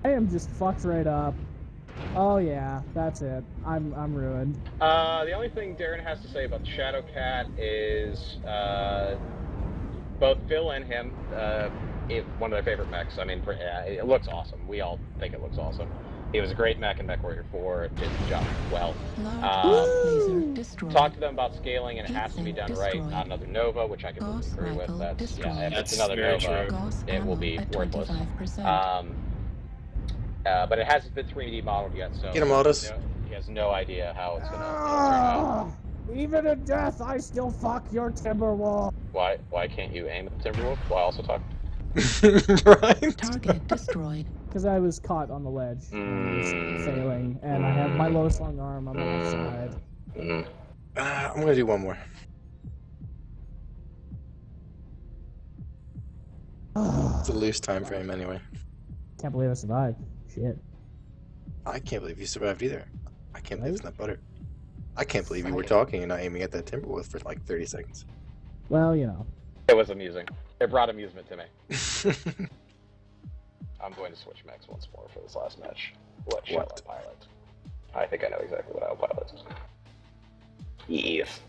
I am just fucked right up. Oh yeah, that's it. I'm ruined. The only thing Darren has to say about the Shadow Cat is both Phil and him, one of their favorite mechs. I mean, it looks awesome. We all think it looks awesome. He was a great mech in MechWarrior 4. Did the job well. Talk to them about scaling, and it has to be done right. Not another Nova, which I completely agree with. That's if it's another Nova, it will be worthless. But it hasn't been 3D modeled yet, so Get him, Aldous. he has no idea how it's gonna turn out. Even in death, I still fuck your Timberwolf. Why can't you aim at the Timberwolf while also talking? Right? Target destroyed. Because I was caught on the ledge, failing, and I have my low slung arm on the left side. I'm gonna do one more. It's a loose time frame anyway. Can't believe I survived. Shit. I can't believe you survived either. I can't believe it's not butter. I can't believe you were talking and not aiming at that Timberwolf for like 30 seconds. Well, you know. It was amusing. It brought amusement to me. I'm going to switch mechs once more for this last match. What shall I pilot? I think I know exactly what I'll pilot. Yes.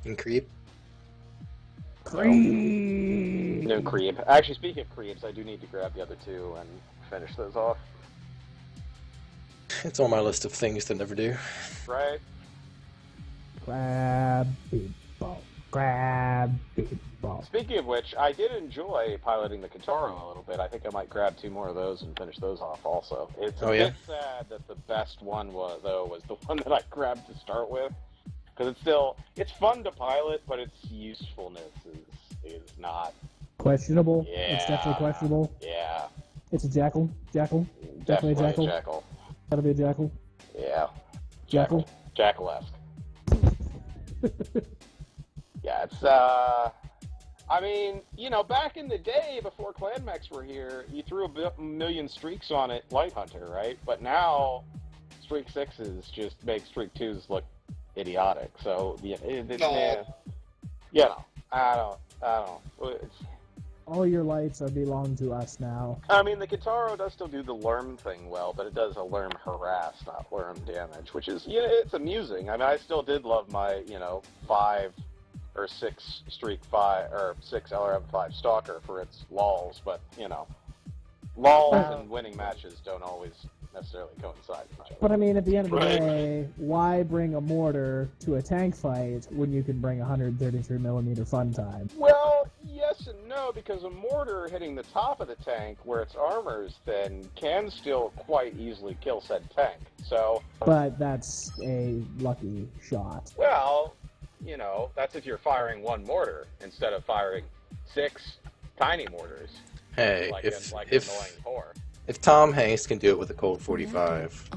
In creep? Creep. No creep. Actually, speaking of creeps, I do need to grab the other two and finish those off. It's on my list of things to never do. Right? Grab people. Grab people. Speaking of which, I did enjoy piloting the Kitaro a little bit. I think I might grab 2 more of those and finish those off also. It's a bit sad that the best one was the one that I grabbed to start with. Because it's fun to pilot, but its usefulness is not Questionable. Yeah. It's definitely questionable. Yeah. It's a jackal. Jackal. Definitely a jackal. Gotta be a jackal. Yeah. Jackal. Jackal-esque. Yeah, it's I mean, back in the day before clan mechs were here, you threw a million streaks on it, Light Hunter, right? But now Streak 6s just make Streak 2s look idiotic. So I don't. All your lights are belong to us now. I mean, the Kitaro does still do the Lerm thing well, but it does a Lerm harass, not Lerm damage, which is, it's amusing. I mean, I still did love my, 5 or 6 Streak 5 or 6 LRM5 Stalker for its lols, but, lols and winning matches don't always necessarily coincide with each other. But I mean, at the end of the day, why bring a mortar to a tank fight when you can bring 133mm fun time? Well, yes and no, because a mortar hitting the top of the tank where its armor is thin can still quite easily kill said tank. So, but that's a lucky shot. well, that's if you're firing one mortar instead of firing 6 tiny mortars. Hey, like if annoying 4. If Tom Hanks can do it with a Colt 45,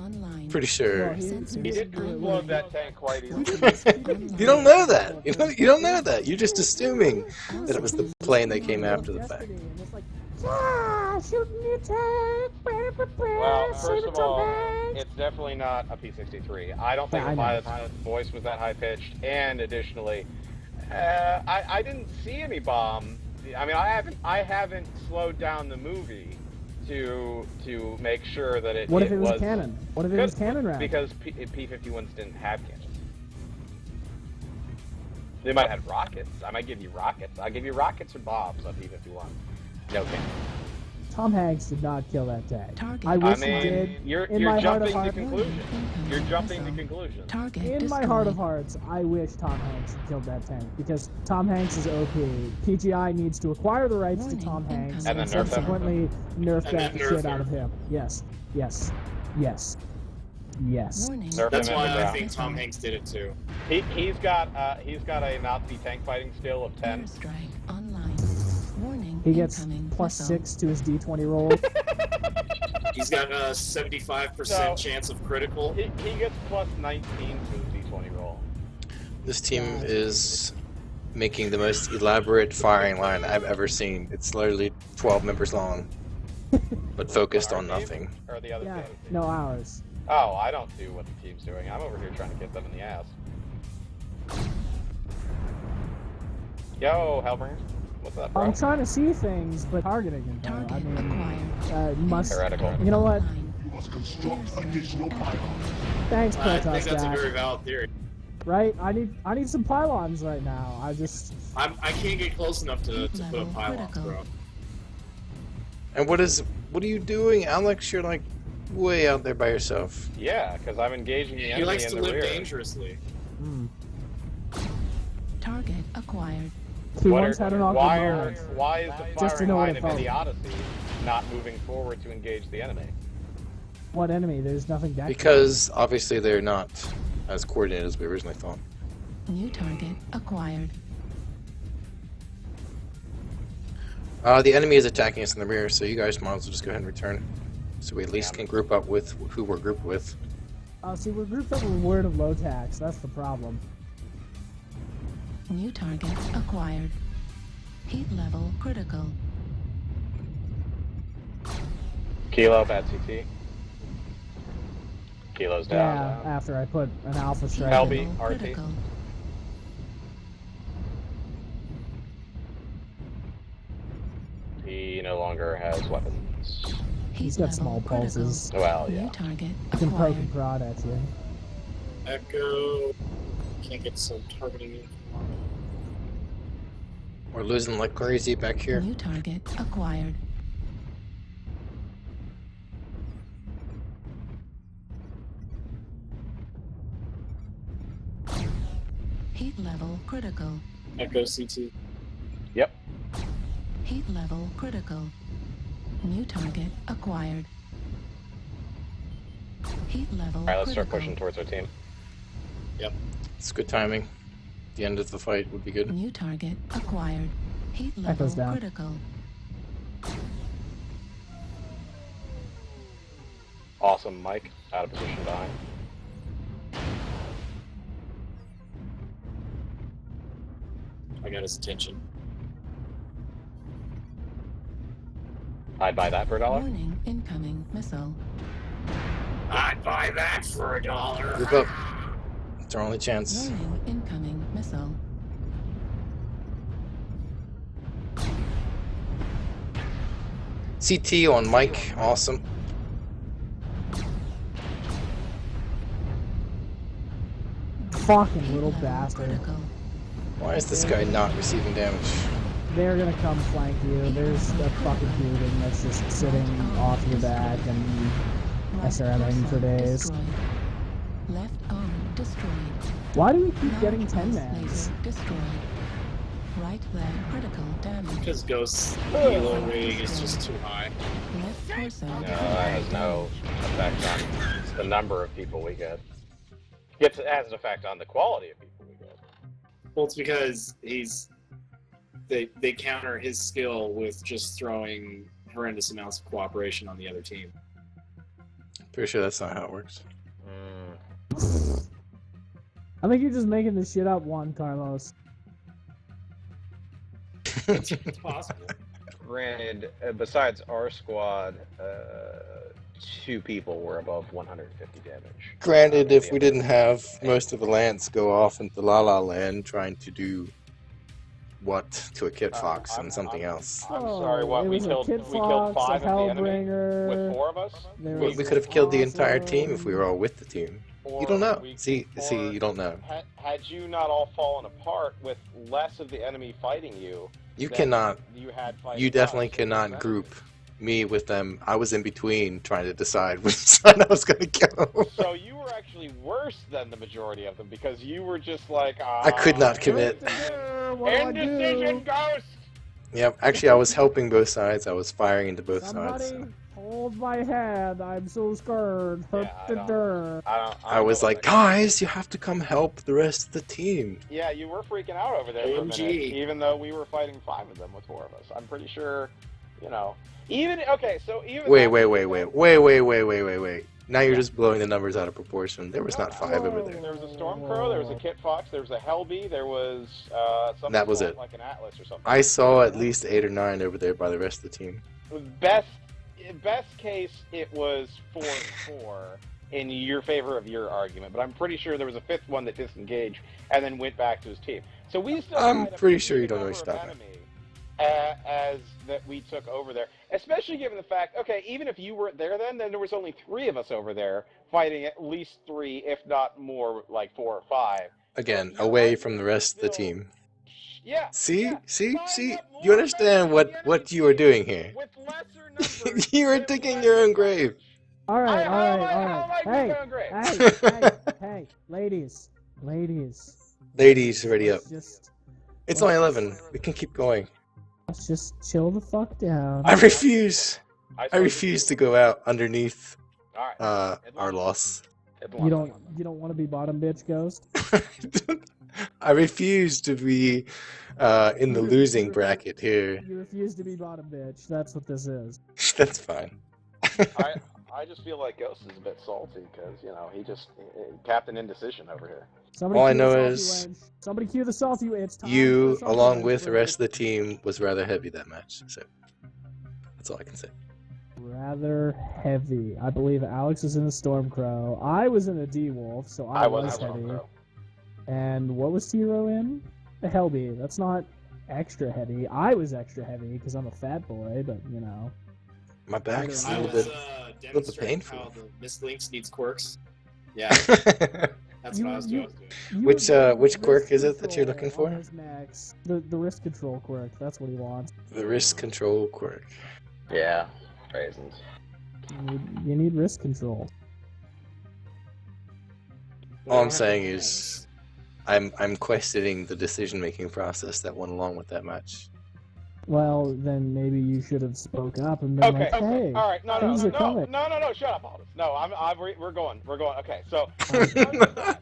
pretty sure. Well, He did explode that tank quite easily. You don't know that. You don't know that. You're just assuming that it was the plane that came after the fact. Shooting your tank. Well, first of all, it's definitely not a P-63. I don't think the pilot's voice was that high-pitched, and additionally, I didn't see any bomb. I mean, I haven't slowed down the movie to make sure that it. What if it was cannon? What if it was cannon round? Because P-51s didn't have cannons. They might have had rockets. I might give you rockets. I'll give you rockets or bombs on P-51. No cannon. Tom Hanks did not kill that tank. I wish he did. You're jumping to conclusions. You're jumping to conclusions. In my heart of hearts, I wish Tom Hanks had killed that tank because Tom Hanks is OP. PGI needs to acquire the rights to Tom Hanks and and subsequently nerf back the shit out of him. Yes. Yes. Yes. Yes. That's why I think Tom Hanks did it too. He's got a Nazi tank fighting skill of 10. He gets +6 to his D20 roll. He's got a 75% chance of critical. He gets +19 to his D20 roll. This team is making the most elaborate firing line I've ever seen. It's literally 12 members long, but focused on nothing. Or the other team? No, ours. Oh, I don't do what the team's doing. I'm over here trying to get them in the ass. Yo, Hellbringer. What's up, bro? I'm trying to see things, but targeting them. Target I mean, acquired. must. Heretical. You know what? You must construct additional pylons. Thanks, I Protoss think that's a Dash. very valid theory. Right? I need some pylons right now. I can't get close enough to put Level up pylons, critical. bro. And what are you doing, Alex? You're like way out there by yourself. Yeah, because I'm engaging the He enemy likes in to the live rear. dangerously. Target acquired. He What once are- had an awkward why, moment. why is the Just to firing know what line it of felt. idiocy not moving forward to engage the enemy? What enemy? There's nothing back. Because obviously they're not as coordinated as we originally thought. New target acquired. The enemy is attacking us in the rear, so you guys might as well just go ahead and return. So we at least can group up with who we're grouped with. See, we're grouped up with Word of Low Tax. That's the problem. New target acquired. Heat level critical. Kilo, bad CT. Kilo's down. Yeah, after I put an alpha strike. LB, Level RT. critical. He no longer has weapons. Heat got level small critical. pulses. Well, New yeah. target I can poke acquired. and prod at you. Echo. Can't get some targeting in. We're losing like crazy back here. New target acquired. Heat level critical. Echo CT. Yep. Heat level critical. New target acquired. Heat level Alright, let's start critical. pushing towards our team. It's good timing. The end of the fight would be good. New target acquired. Heat Echo's level down. critical. Awesome, Mike. Out of position behind. I got his attention. I'd buy that for $1. Warning, incoming missile. I'd buy that for $1. Group up. It's our only chance. Warning, incoming missile. CT on Mike, awesome. Fucking little Heat level bastard. critical. Why is this guy not receiving damage? They're gonna come flank you. There's a fucking building that's just sitting off your back and Right SRMing for torso days. destroyed. Left arm destroyed. Why do we keep Nav getting 10 translator mans? destroyed. Right leg critical damage. Because Ghost's helo rating is just too high. Left torso No, that has no effect on the number of people we get. It has an effect on the quality of people we get. Well, it's because they counter his skill with just throwing horrendous amounts of cooperation on the other team. Pretty sure that's not how it works. I think you're just making this shit up, Juan Carlos. It's possible. Granted, besides our squad, 2 people were above 150 damage. Granted, if we didn't have most of the Lance go off into La La Land trying to do what to a Kit Fox and something else. I'm sorry, what? It We was a killed Kid 5 Fox, a of the enemy Hellbringer. with 4 of us? There We was could have killed the awesome. entire team if we were all with the team. Or You don't know. we- See, or you don't know. Had you not all fallen apart with less of the enemy fighting you, You than cannot. You had fighting You definitely us, cannot group me with them. I was in between trying to decide which side I was going to go. So you were actually worse than the majority of them because you were just like, I could not commit. What do I Indecision do? ghost! Yep, actually I was helping both sides. I was firing into both sides. Somebody hold my hand. I'm so scared. Yeah, I don't- I was like, guys, you have to come help the rest of the team. Yeah, you were freaking out over there for a minute, OMG. even though we were fighting 5 of them with 4 of us. I'm pretty sure, you know. Even, okay, so even... Wait. Now you're just blowing the numbers out of proportion. There was not 5 over there. There was a Stormcrow, there was a Kit Fox, there was a Hellbee, there was something That was called, it. like an Atlas or something. I saw at least 8 or 9 over there by the rest of the team. Best case, it was 4 and 4. in your favor of your argument, but I'm pretty sure there was a fifth one that disengaged and then went back to his team. So we still I'm tied up pretty the sure you same don't know what number you're of talking enemy as that we took over there. Especially given the fact, okay, even if you weren't there then there was only 3 of us over there fighting at least 3, if not more, like 4 or 5. Again, So your away from the argument rest of the still- team. Yeah. See? yeah. See? Tying See? up You more understand men than the what enemy you are team doing here. with lesser numbers. You are with digging lesser your own coverage. grave. All right, How all am right, I- all how am I right. digging my own Hey, ladies. Ladies, already up. It's It's only 11. We can keep going. Let's just chill the fuck down. I refuse. I still refuse to go out underneath All right. our loss. You don't want to be bottom bitch, Ghost? I refuse to be in the losing bracket here. You refuse to be bottom bitch. That's what this is. That's fine. I just feel like Ghost is a bit salty because, you know, he just Captain Indecision over here. Somebody All I cue the know salty is wench. Somebody cue the salty wench. It's time for You, the salty along wench with the break. rest of the team, was rather heavy that match. So that's all I can say. Rather heavy. I believe Alex is in a Stormcrow. I was in a D-Wolf, so I was a heavy. Stormcrow. And what was Tiro in? A Hellbee. That's not extra heavy. I was extra heavy because I'm a fat boy, but you know. My back's a I little was bit demonstrating painful. how the Miss Lynx needs quirks. Yeah, that's You- what I was doing. You Which, would want which quirk risk is it that you're control looking for? on his max. The risk control quirk. That's what he wants. The wrist control quirk. Yeah, raisins. You need risk control. All I'm saying is, I'm questioning the decision-making process that went along with that match. Well, then maybe you should have spoke up and been Okay, like, hey, all right, no, things are coming. shut up, Aldous. No, we're going. Okay, so start the match.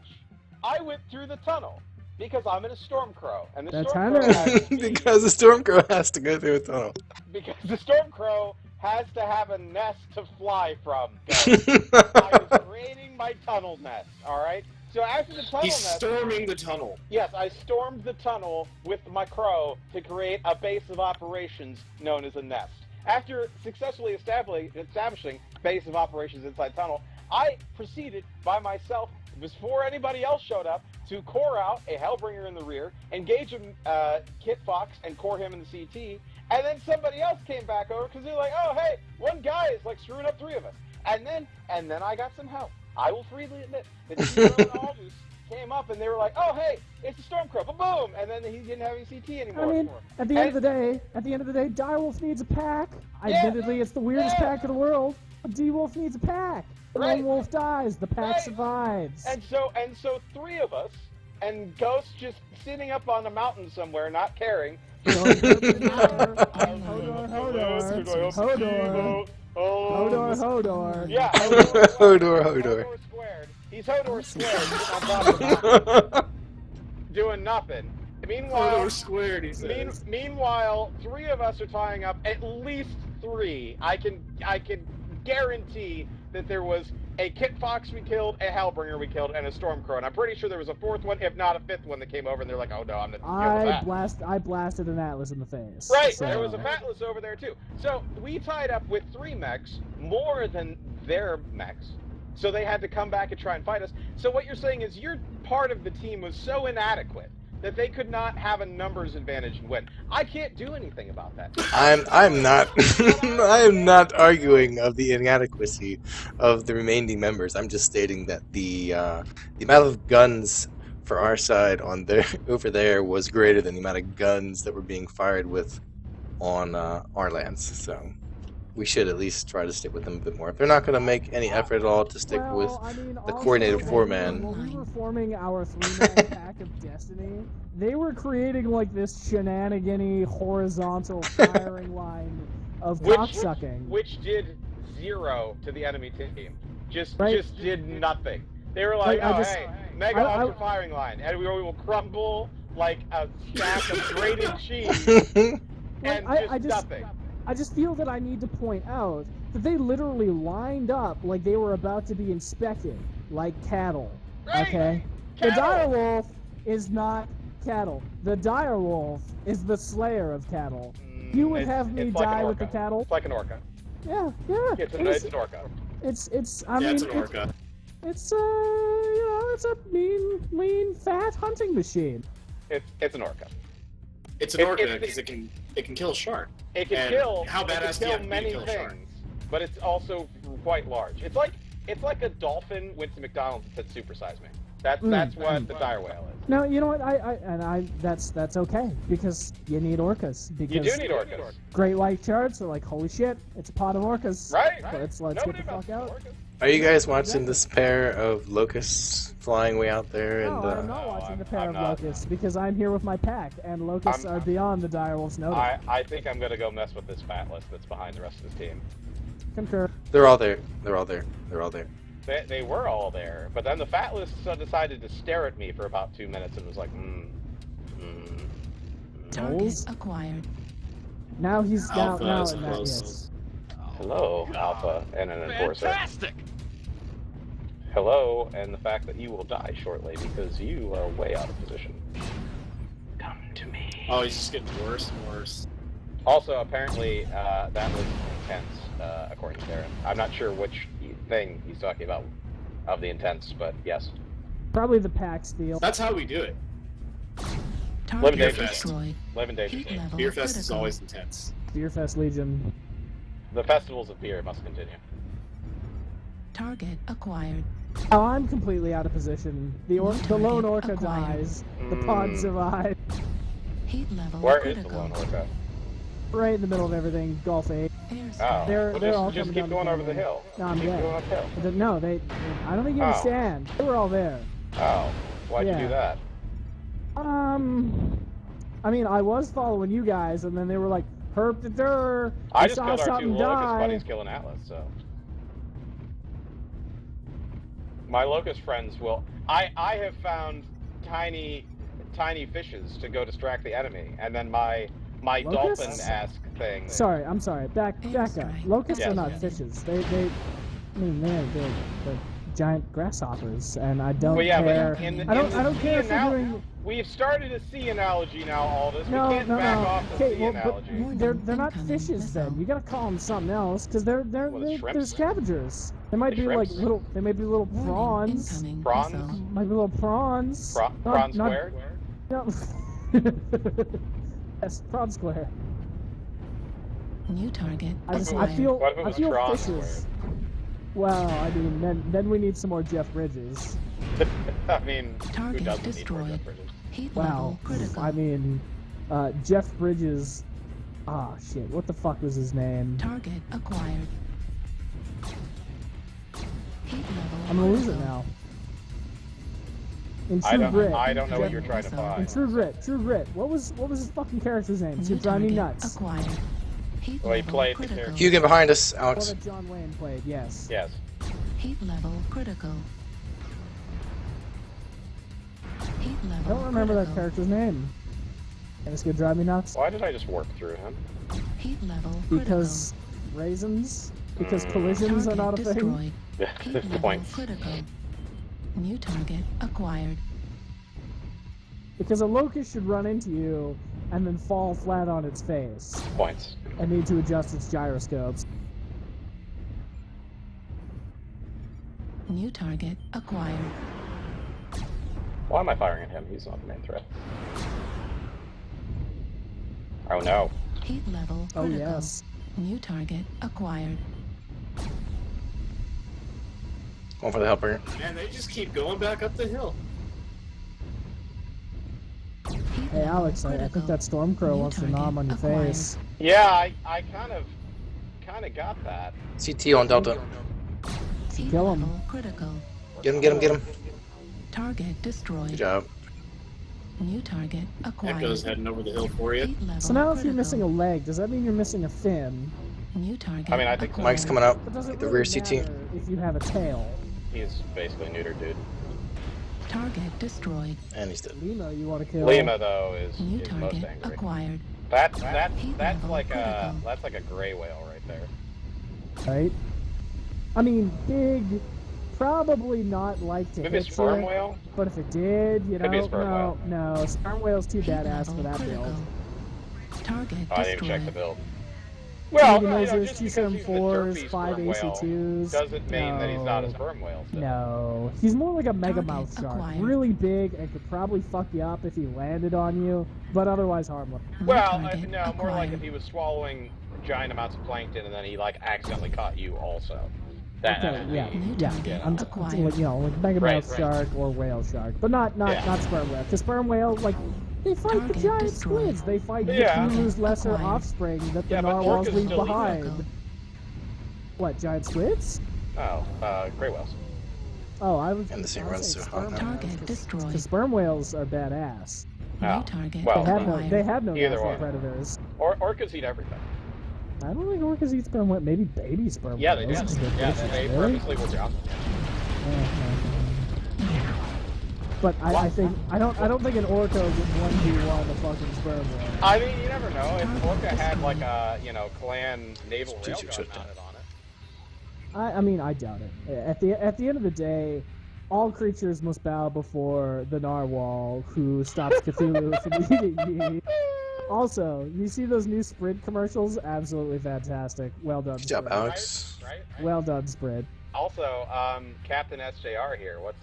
I went through the tunnel because I'm in a Stormcrow, and the That's Stormcrow kinda- has speed Because the Stormcrow has to go through a tunnel. because the Stormcrow has to have a nest to fly from. I was creating my tunnel nest. All right. So after the tunnel He's nest, storming the tunnel. yes, I stormed the tunnel with my crow to create a base of operations known as a nest. After successfully establishing base of operations inside tunnel, I proceeded by myself, before anybody else showed up, to core out a Hellbringer in the rear, engage a Kit Fox and core him in the CT, and then somebody else came back over because they're like, oh, hey, one guy is like screwing up 3 of us. And then I got some help. I will freely admit that Tiro and Aldous came up and they were like, oh, hey, it's a Stormcrow, boom! And then he didn't have any CT anymore. I mean, at the end of the day, Direwolf needs a pack. Yeah, Admittedly, it's the weirdest pack in the world. A D-Wolf needs a pack. The Right. lone wolf dies. The pack Right. survives. And so 3 of us, and Ghost just sitting up on a mountain somewhere, not caring. Hodor. Yeah, Hodor. squared. He's Hodor squared, sitting on top of the mountain, doing nothing. Meanwhile, Hodor squared, he says. meanwhile, 3 of us are tying up. At least 3. I can guarantee that there was a Kit Fox we killed, a Hellbringer we killed, and a Stormcrow. And I'm pretty sure there was a 4th one, if not a 5th one, that came over, and they're like, "Oh no, I'm not dealing with that." I blasted an Atlas in the face. Right, so. there was a Fatlas over there too. So we tied up with 3 mechs, more than their mechs. So they had to come back and try and fight us. So what you're saying is your part of the team was so inadequate that they could not have a numbers advantage and win. I can't do anything about that. I'm not I am not arguing of the inadequacy of the remaining members. I'm just stating that the amount of guns for our side over there was greater than the amount of guns that were being fired with on our lands. So we should at least try to stick with them a bit more. If they're not going to make any effort at all to stick with the coordinated also, 4-man. When we were forming our 3-man pack of Destiny, they were creating like this shenanigan-y horizontal firing line of cocksucking. Which did 0 to the enemy team. Just did nothing. They were like, hey, Mega Ultra firing line, and we will crumble like a stack of grated cheese, and nothing. I just feel that I need to point out that they literally lined up like they were about to be inspected, like cattle. Right. Okay? Cattle. The direwolf is not cattle. The direwolf is the slayer of cattle. You would have me it's like die an with the orca. cattle? It's like an orca. Yeah. It's an orca. It's It's an orca. It's it's a mean, lean, fat hunting machine. It's an orca. It's an orca because it can kill a shark. It can And kill. how it can badass do you kill have to be to many kill a shark? things, but it's also quite large. It's like a dolphin went to McDonald's and said, "Supersize me." That's what the dire whale is. No, you know what? That's okay because you need orcas. Because You do need orcas, Great White Sharks are like, holy shit, it's a pot of orcas. right? Let's Nobody get the messes fuck out. with orcas. Are you guys watching this pair of locusts flying way out there? And No, I'm not watching I'm- the pair I'm of not. locusts because I'm here with my pack, and locusts are beyond the direwolf's notice. I think I'm gonna go mess with this fat list that's behind the rest of this team. Concur. they're all there. They're all there. They're all there. They were all there, but then the fat list decided to stare at me for about 2 minutes and was like, Target Moles? acquired. Now he's Alpha now as in that. opposed Yes. hello, Alpha, and an enforcer. Fantastic! Hello, and the fact that you will die shortly because you are way out of position. Come to me. Oh, he's just getting worse and worse. Also, apparently, that was intense, according to Darren. I'm not sure which thing he's talking about of the intense, but yes. Probably the pack steal. That's how we do it. Target Limitations. destroyed. Living Heat dangerously. level Beer Fest is critical. always intense. Beerfest Legion. The festivals of beer must continue. Target acquired. Oh, I'm completely out of position. The lone orca Acquired. dies. The pod survives. Heat level Where is critical. the lone orca? Right in the middle of everything. Gulf 8. Oh, They're well, all just coming keep down going the over the canyon. hill. No, I'm keep dead. going uphill. No, I don't think you Oh. understand. They were all there. Oh, why'd you Yeah. do that? I mean, I was following you guys, and then they were like, "Herp the der." I just saw killed our two something locust die. buddies killing Atlas, so. My locust friends will. I have found tiny fishes to go distract the enemy, and then my Locusts? dolphin-esque thing. Sorry, I'm sorry. Back up. Airstrike. Locusts Yes. are not fishes. I mean, they're giant grasshoppers, and I don't Well, yeah, care. but in the, I don't sea care if now, you're doing. we've started a sea analogy now, Aldous. No, we can't no, back no. off the Okay, sea well, analogy. Warning, they're not incoming fishes then. missile. You gotta call them something else because they're Well, the they're shrimps. scavengers. They might The be like shrimps. little. They may be little Warning, prawns. incoming Prawns? missile. Might be little prawns. Prawn Not- squared? No. Yes, prawn square. New target I acquired. feel What if it was prawn fishes. Well, I mean, then we need some more Jeff Bridges. I mean, who Target doesn't destroyed. need more Jeff Bridges? Heat Wow. level critical. I mean, Jeff Bridges. Ah, shit. What the fuck was his name? Target acquired. Heat level I'm gonna lose it critical. now. In I True don't, Grit. I don't know what Jeff you're trying to Bridges. find. In True Grit. True Grit. What was his fucking character's name? It's New gonna drive me target nuts. acquired. Heat Well, he level played the critical. character. Hugo behind us, Well, Alex. that John Wayne played. Yes. Yes. Heat level critical. Heat I level don't remember that critical. character's name. And it's gonna drive me nuts. Why did I just work through him? Heat level Because raisins. Because collisions critical. are not a Target thing. destroyed. Heat Good level point. critical. New target acquired. Because a locust should run into you and then fall flat on its face Points. and need to adjust its gyroscopes. New target acquired. Why am I firing at him? He's not the main threat. Oh no. Heat level Oh critical. yes. New target acquired. Going for the helper. Man, they just keep going back up the hill. Heat Hey level Alex, I think critical. that Stormcrow New wants to target nom on your acquired. face. Yeah, I kind of got that. CT on Delta. Heat Kill him. level critical. Get him, get him, get him. Target destroyed. Good job. New target acquired. Echo's heading over the hill for you. Heat level So now if you're critical. missing a leg, does that mean you're missing a fin? New target I mean, I think acquired. Mike's coming up. But does it Get the really rear CT. matter if you have a tail? He's basically neutered, dude. Target destroyed. And he's dead. Lima, you want to kill? Lima though is New most target angry. acquired. That's Heat that's level like a critical. that's like a gray whale right there. Right? I mean, big, probably not like to Maybe a hit sperm you, whale. but if it did, you Could be a know, sperm whale. no, sperm whale's too Heat badass level for that critical. build. Target Oh, I didn't check the destroyed. build. Well, Even no, though just there's because he's the T-74s, derpy 5 sperm whale AC2s. doesn't mean that he's not a sperm whale. Still. No, he's more like a megamouth Target shark. acquired. Really big and could probably fuck you up if he landed on you, but otherwise harmless. New Well, target no, more like acquired. if he was swallowing giant amounts of plankton and then he like accidentally caught you also. That Okay, would yeah, be, New yeah. target I'm acquired. like, like megamouth Right. shark or whale shark, but not Yeah. sperm whale. Because sperm whales, like, they fight Target the giant destroyed. squids. They fight Yeah. Cthulhu's lesser Acquired. offspring that the Yeah, but narwhals orcas leave still eat them. behind. What, giant squids? gray whales. Oh, I was. And the sea I was runs saying so hot sperm now. Target whales, 'cause destroyed. sperm whales are badass. New Oh, target well, acquired. They have no Either natural one. predators. Orcas eat everything. I don't think orcas eat sperm whale. Maybe baby sperm Yeah, they whales. do. 'cause they're Yeah, vicious, they really? purposely will drown them. But I think I don't think an orca would 1v1 a fucking sperm whale. I mean, you never know. If Orca had like a clan naval Strategic railgun shutdown. mounted on it. I mean I doubt it. At the end of the day, all creatures must bow before the narwhal who stops Cthulhu from eating me. Also, you see those new Sprint commercials? Absolutely fantastic. Well done. Good job, Sprint. Alex. Right. Well done, Sprint. Also, Captain SJR here. What's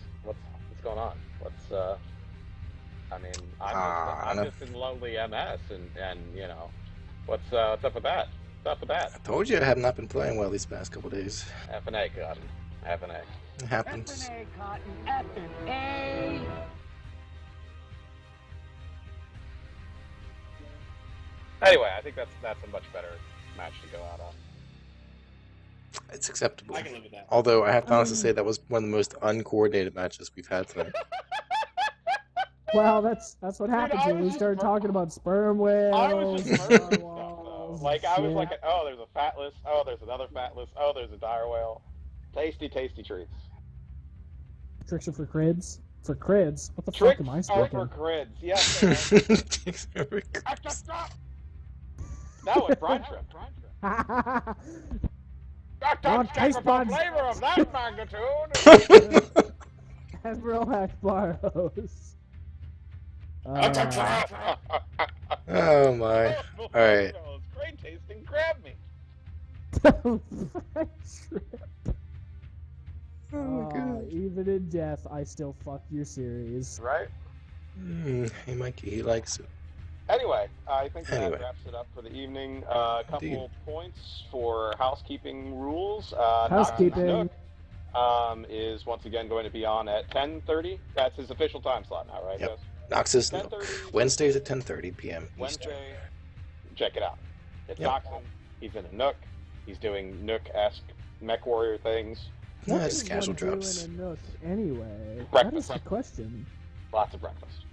going on? I mean, I'm just in lonely MS, and you know, what's up with that? What's up with that? I told you I have not been playing well these past couple days. F&A, Cotton. F&A. It happens. F&A, Cotton. F&A. Anyway, I think that's a much better match to go out on. It's acceptable. I can live with that. Although I have to honestly say that was one of the most uncoordinated matches we've had tonight. Well, that's what happens I when was we just start mur- talking about sperm whales. I was just murdering stuff, though. narwhals, Like, I was shit. like, oh, there's a fat list. Oh, there's another fat list. Oh, there's a dire whale. Tasty, tasty treats. Tricks are for crids. For crids? What the Tricks fuck am I are speaking? for crids. Yes. That was Brian Trip. Don't That's taste the buds. flavor of that magnitude. Admiral Akbaros. Oh my. Alright. It's great tasting crab meat. Oh, good. Even in death, I still fuck your series. Right? Hey, Mikey, he likes it. Anyway, I think that Anyway. wraps it up for the evening. A couple Indeed. points for housekeeping rules. Housekeeping. Nook, is once again going to be on at 10:30. That's his official time slot now, right? Yep. Guys? Nox's 10:30. Nook. Wednesdays at 10:30 p.m. Eastern. Wednesday. Check it out. It's Yep. Noxon. He's in a Nook. He's doing Nook-esque mech warrior things. No, What it's is casual one doing drops. in a Nook anyway? That Breakfast. is the question. Lots of breakfast.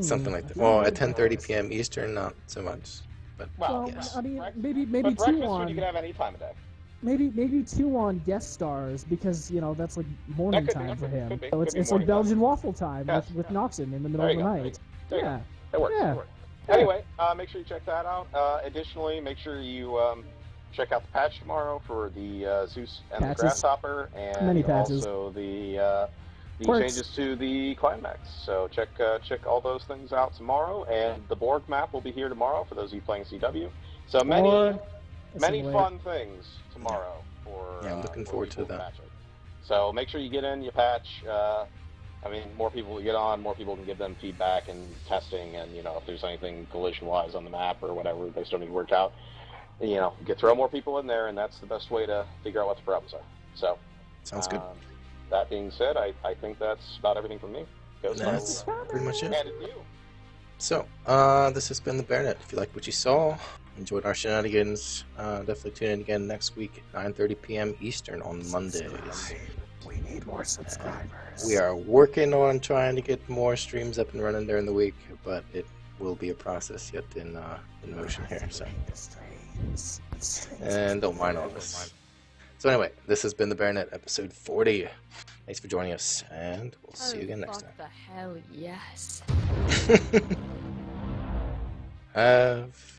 Something like that. I Well, feel at like 10:30 p.m. Eastern, not so much. But Well, yes. I mean, breakfast- maybe but two breakfast food on, you can have any time of day. maybe two on guest stars because that's like morning That could be, time for could be, him. could be, So could it's be like morning time. Belgian waffle time Yes. with Noxon in the middle There of you the go. night. There you go. Yeah. It works. Yeah. It works. Anyway, make sure you check that out. Additionally, make sure you check out the patch tomorrow for the Zeus and Patches. the Grasshopper, and Many patches. also the Quirks. changes to the climax. So check all those things out tomorrow, and the Borg map will be here tomorrow for those of you playing CW. So many Or- fun things tomorrow for Yeah, I'm looking for forward to people that. patch it. So make sure you get in, you patch. I mean, more people will get on, more people can give them feedback and testing, and if there's anything collision-wise on the map or whatever they still need worked out, you can throw more people in there, and that's the best way to figure out what the problems are. So Sounds good. That being said, I think that's about everything from me. Ghost, I That's will pretty much it. hand it to you. So, this has been the BearNet. If you like what you saw, enjoyed our shenanigans, definitely tune in again next week at 9:30 p.m. Eastern on Mondays. We need more subscribers. We are working on trying to get more streams up and running during the week, but it will be a process yet in motion here. So, and don't mind all this. So anyway, this has been the BearNet episode 40. Thanks for joining us, and we'll see you again next Fuck the hell yes. time. Have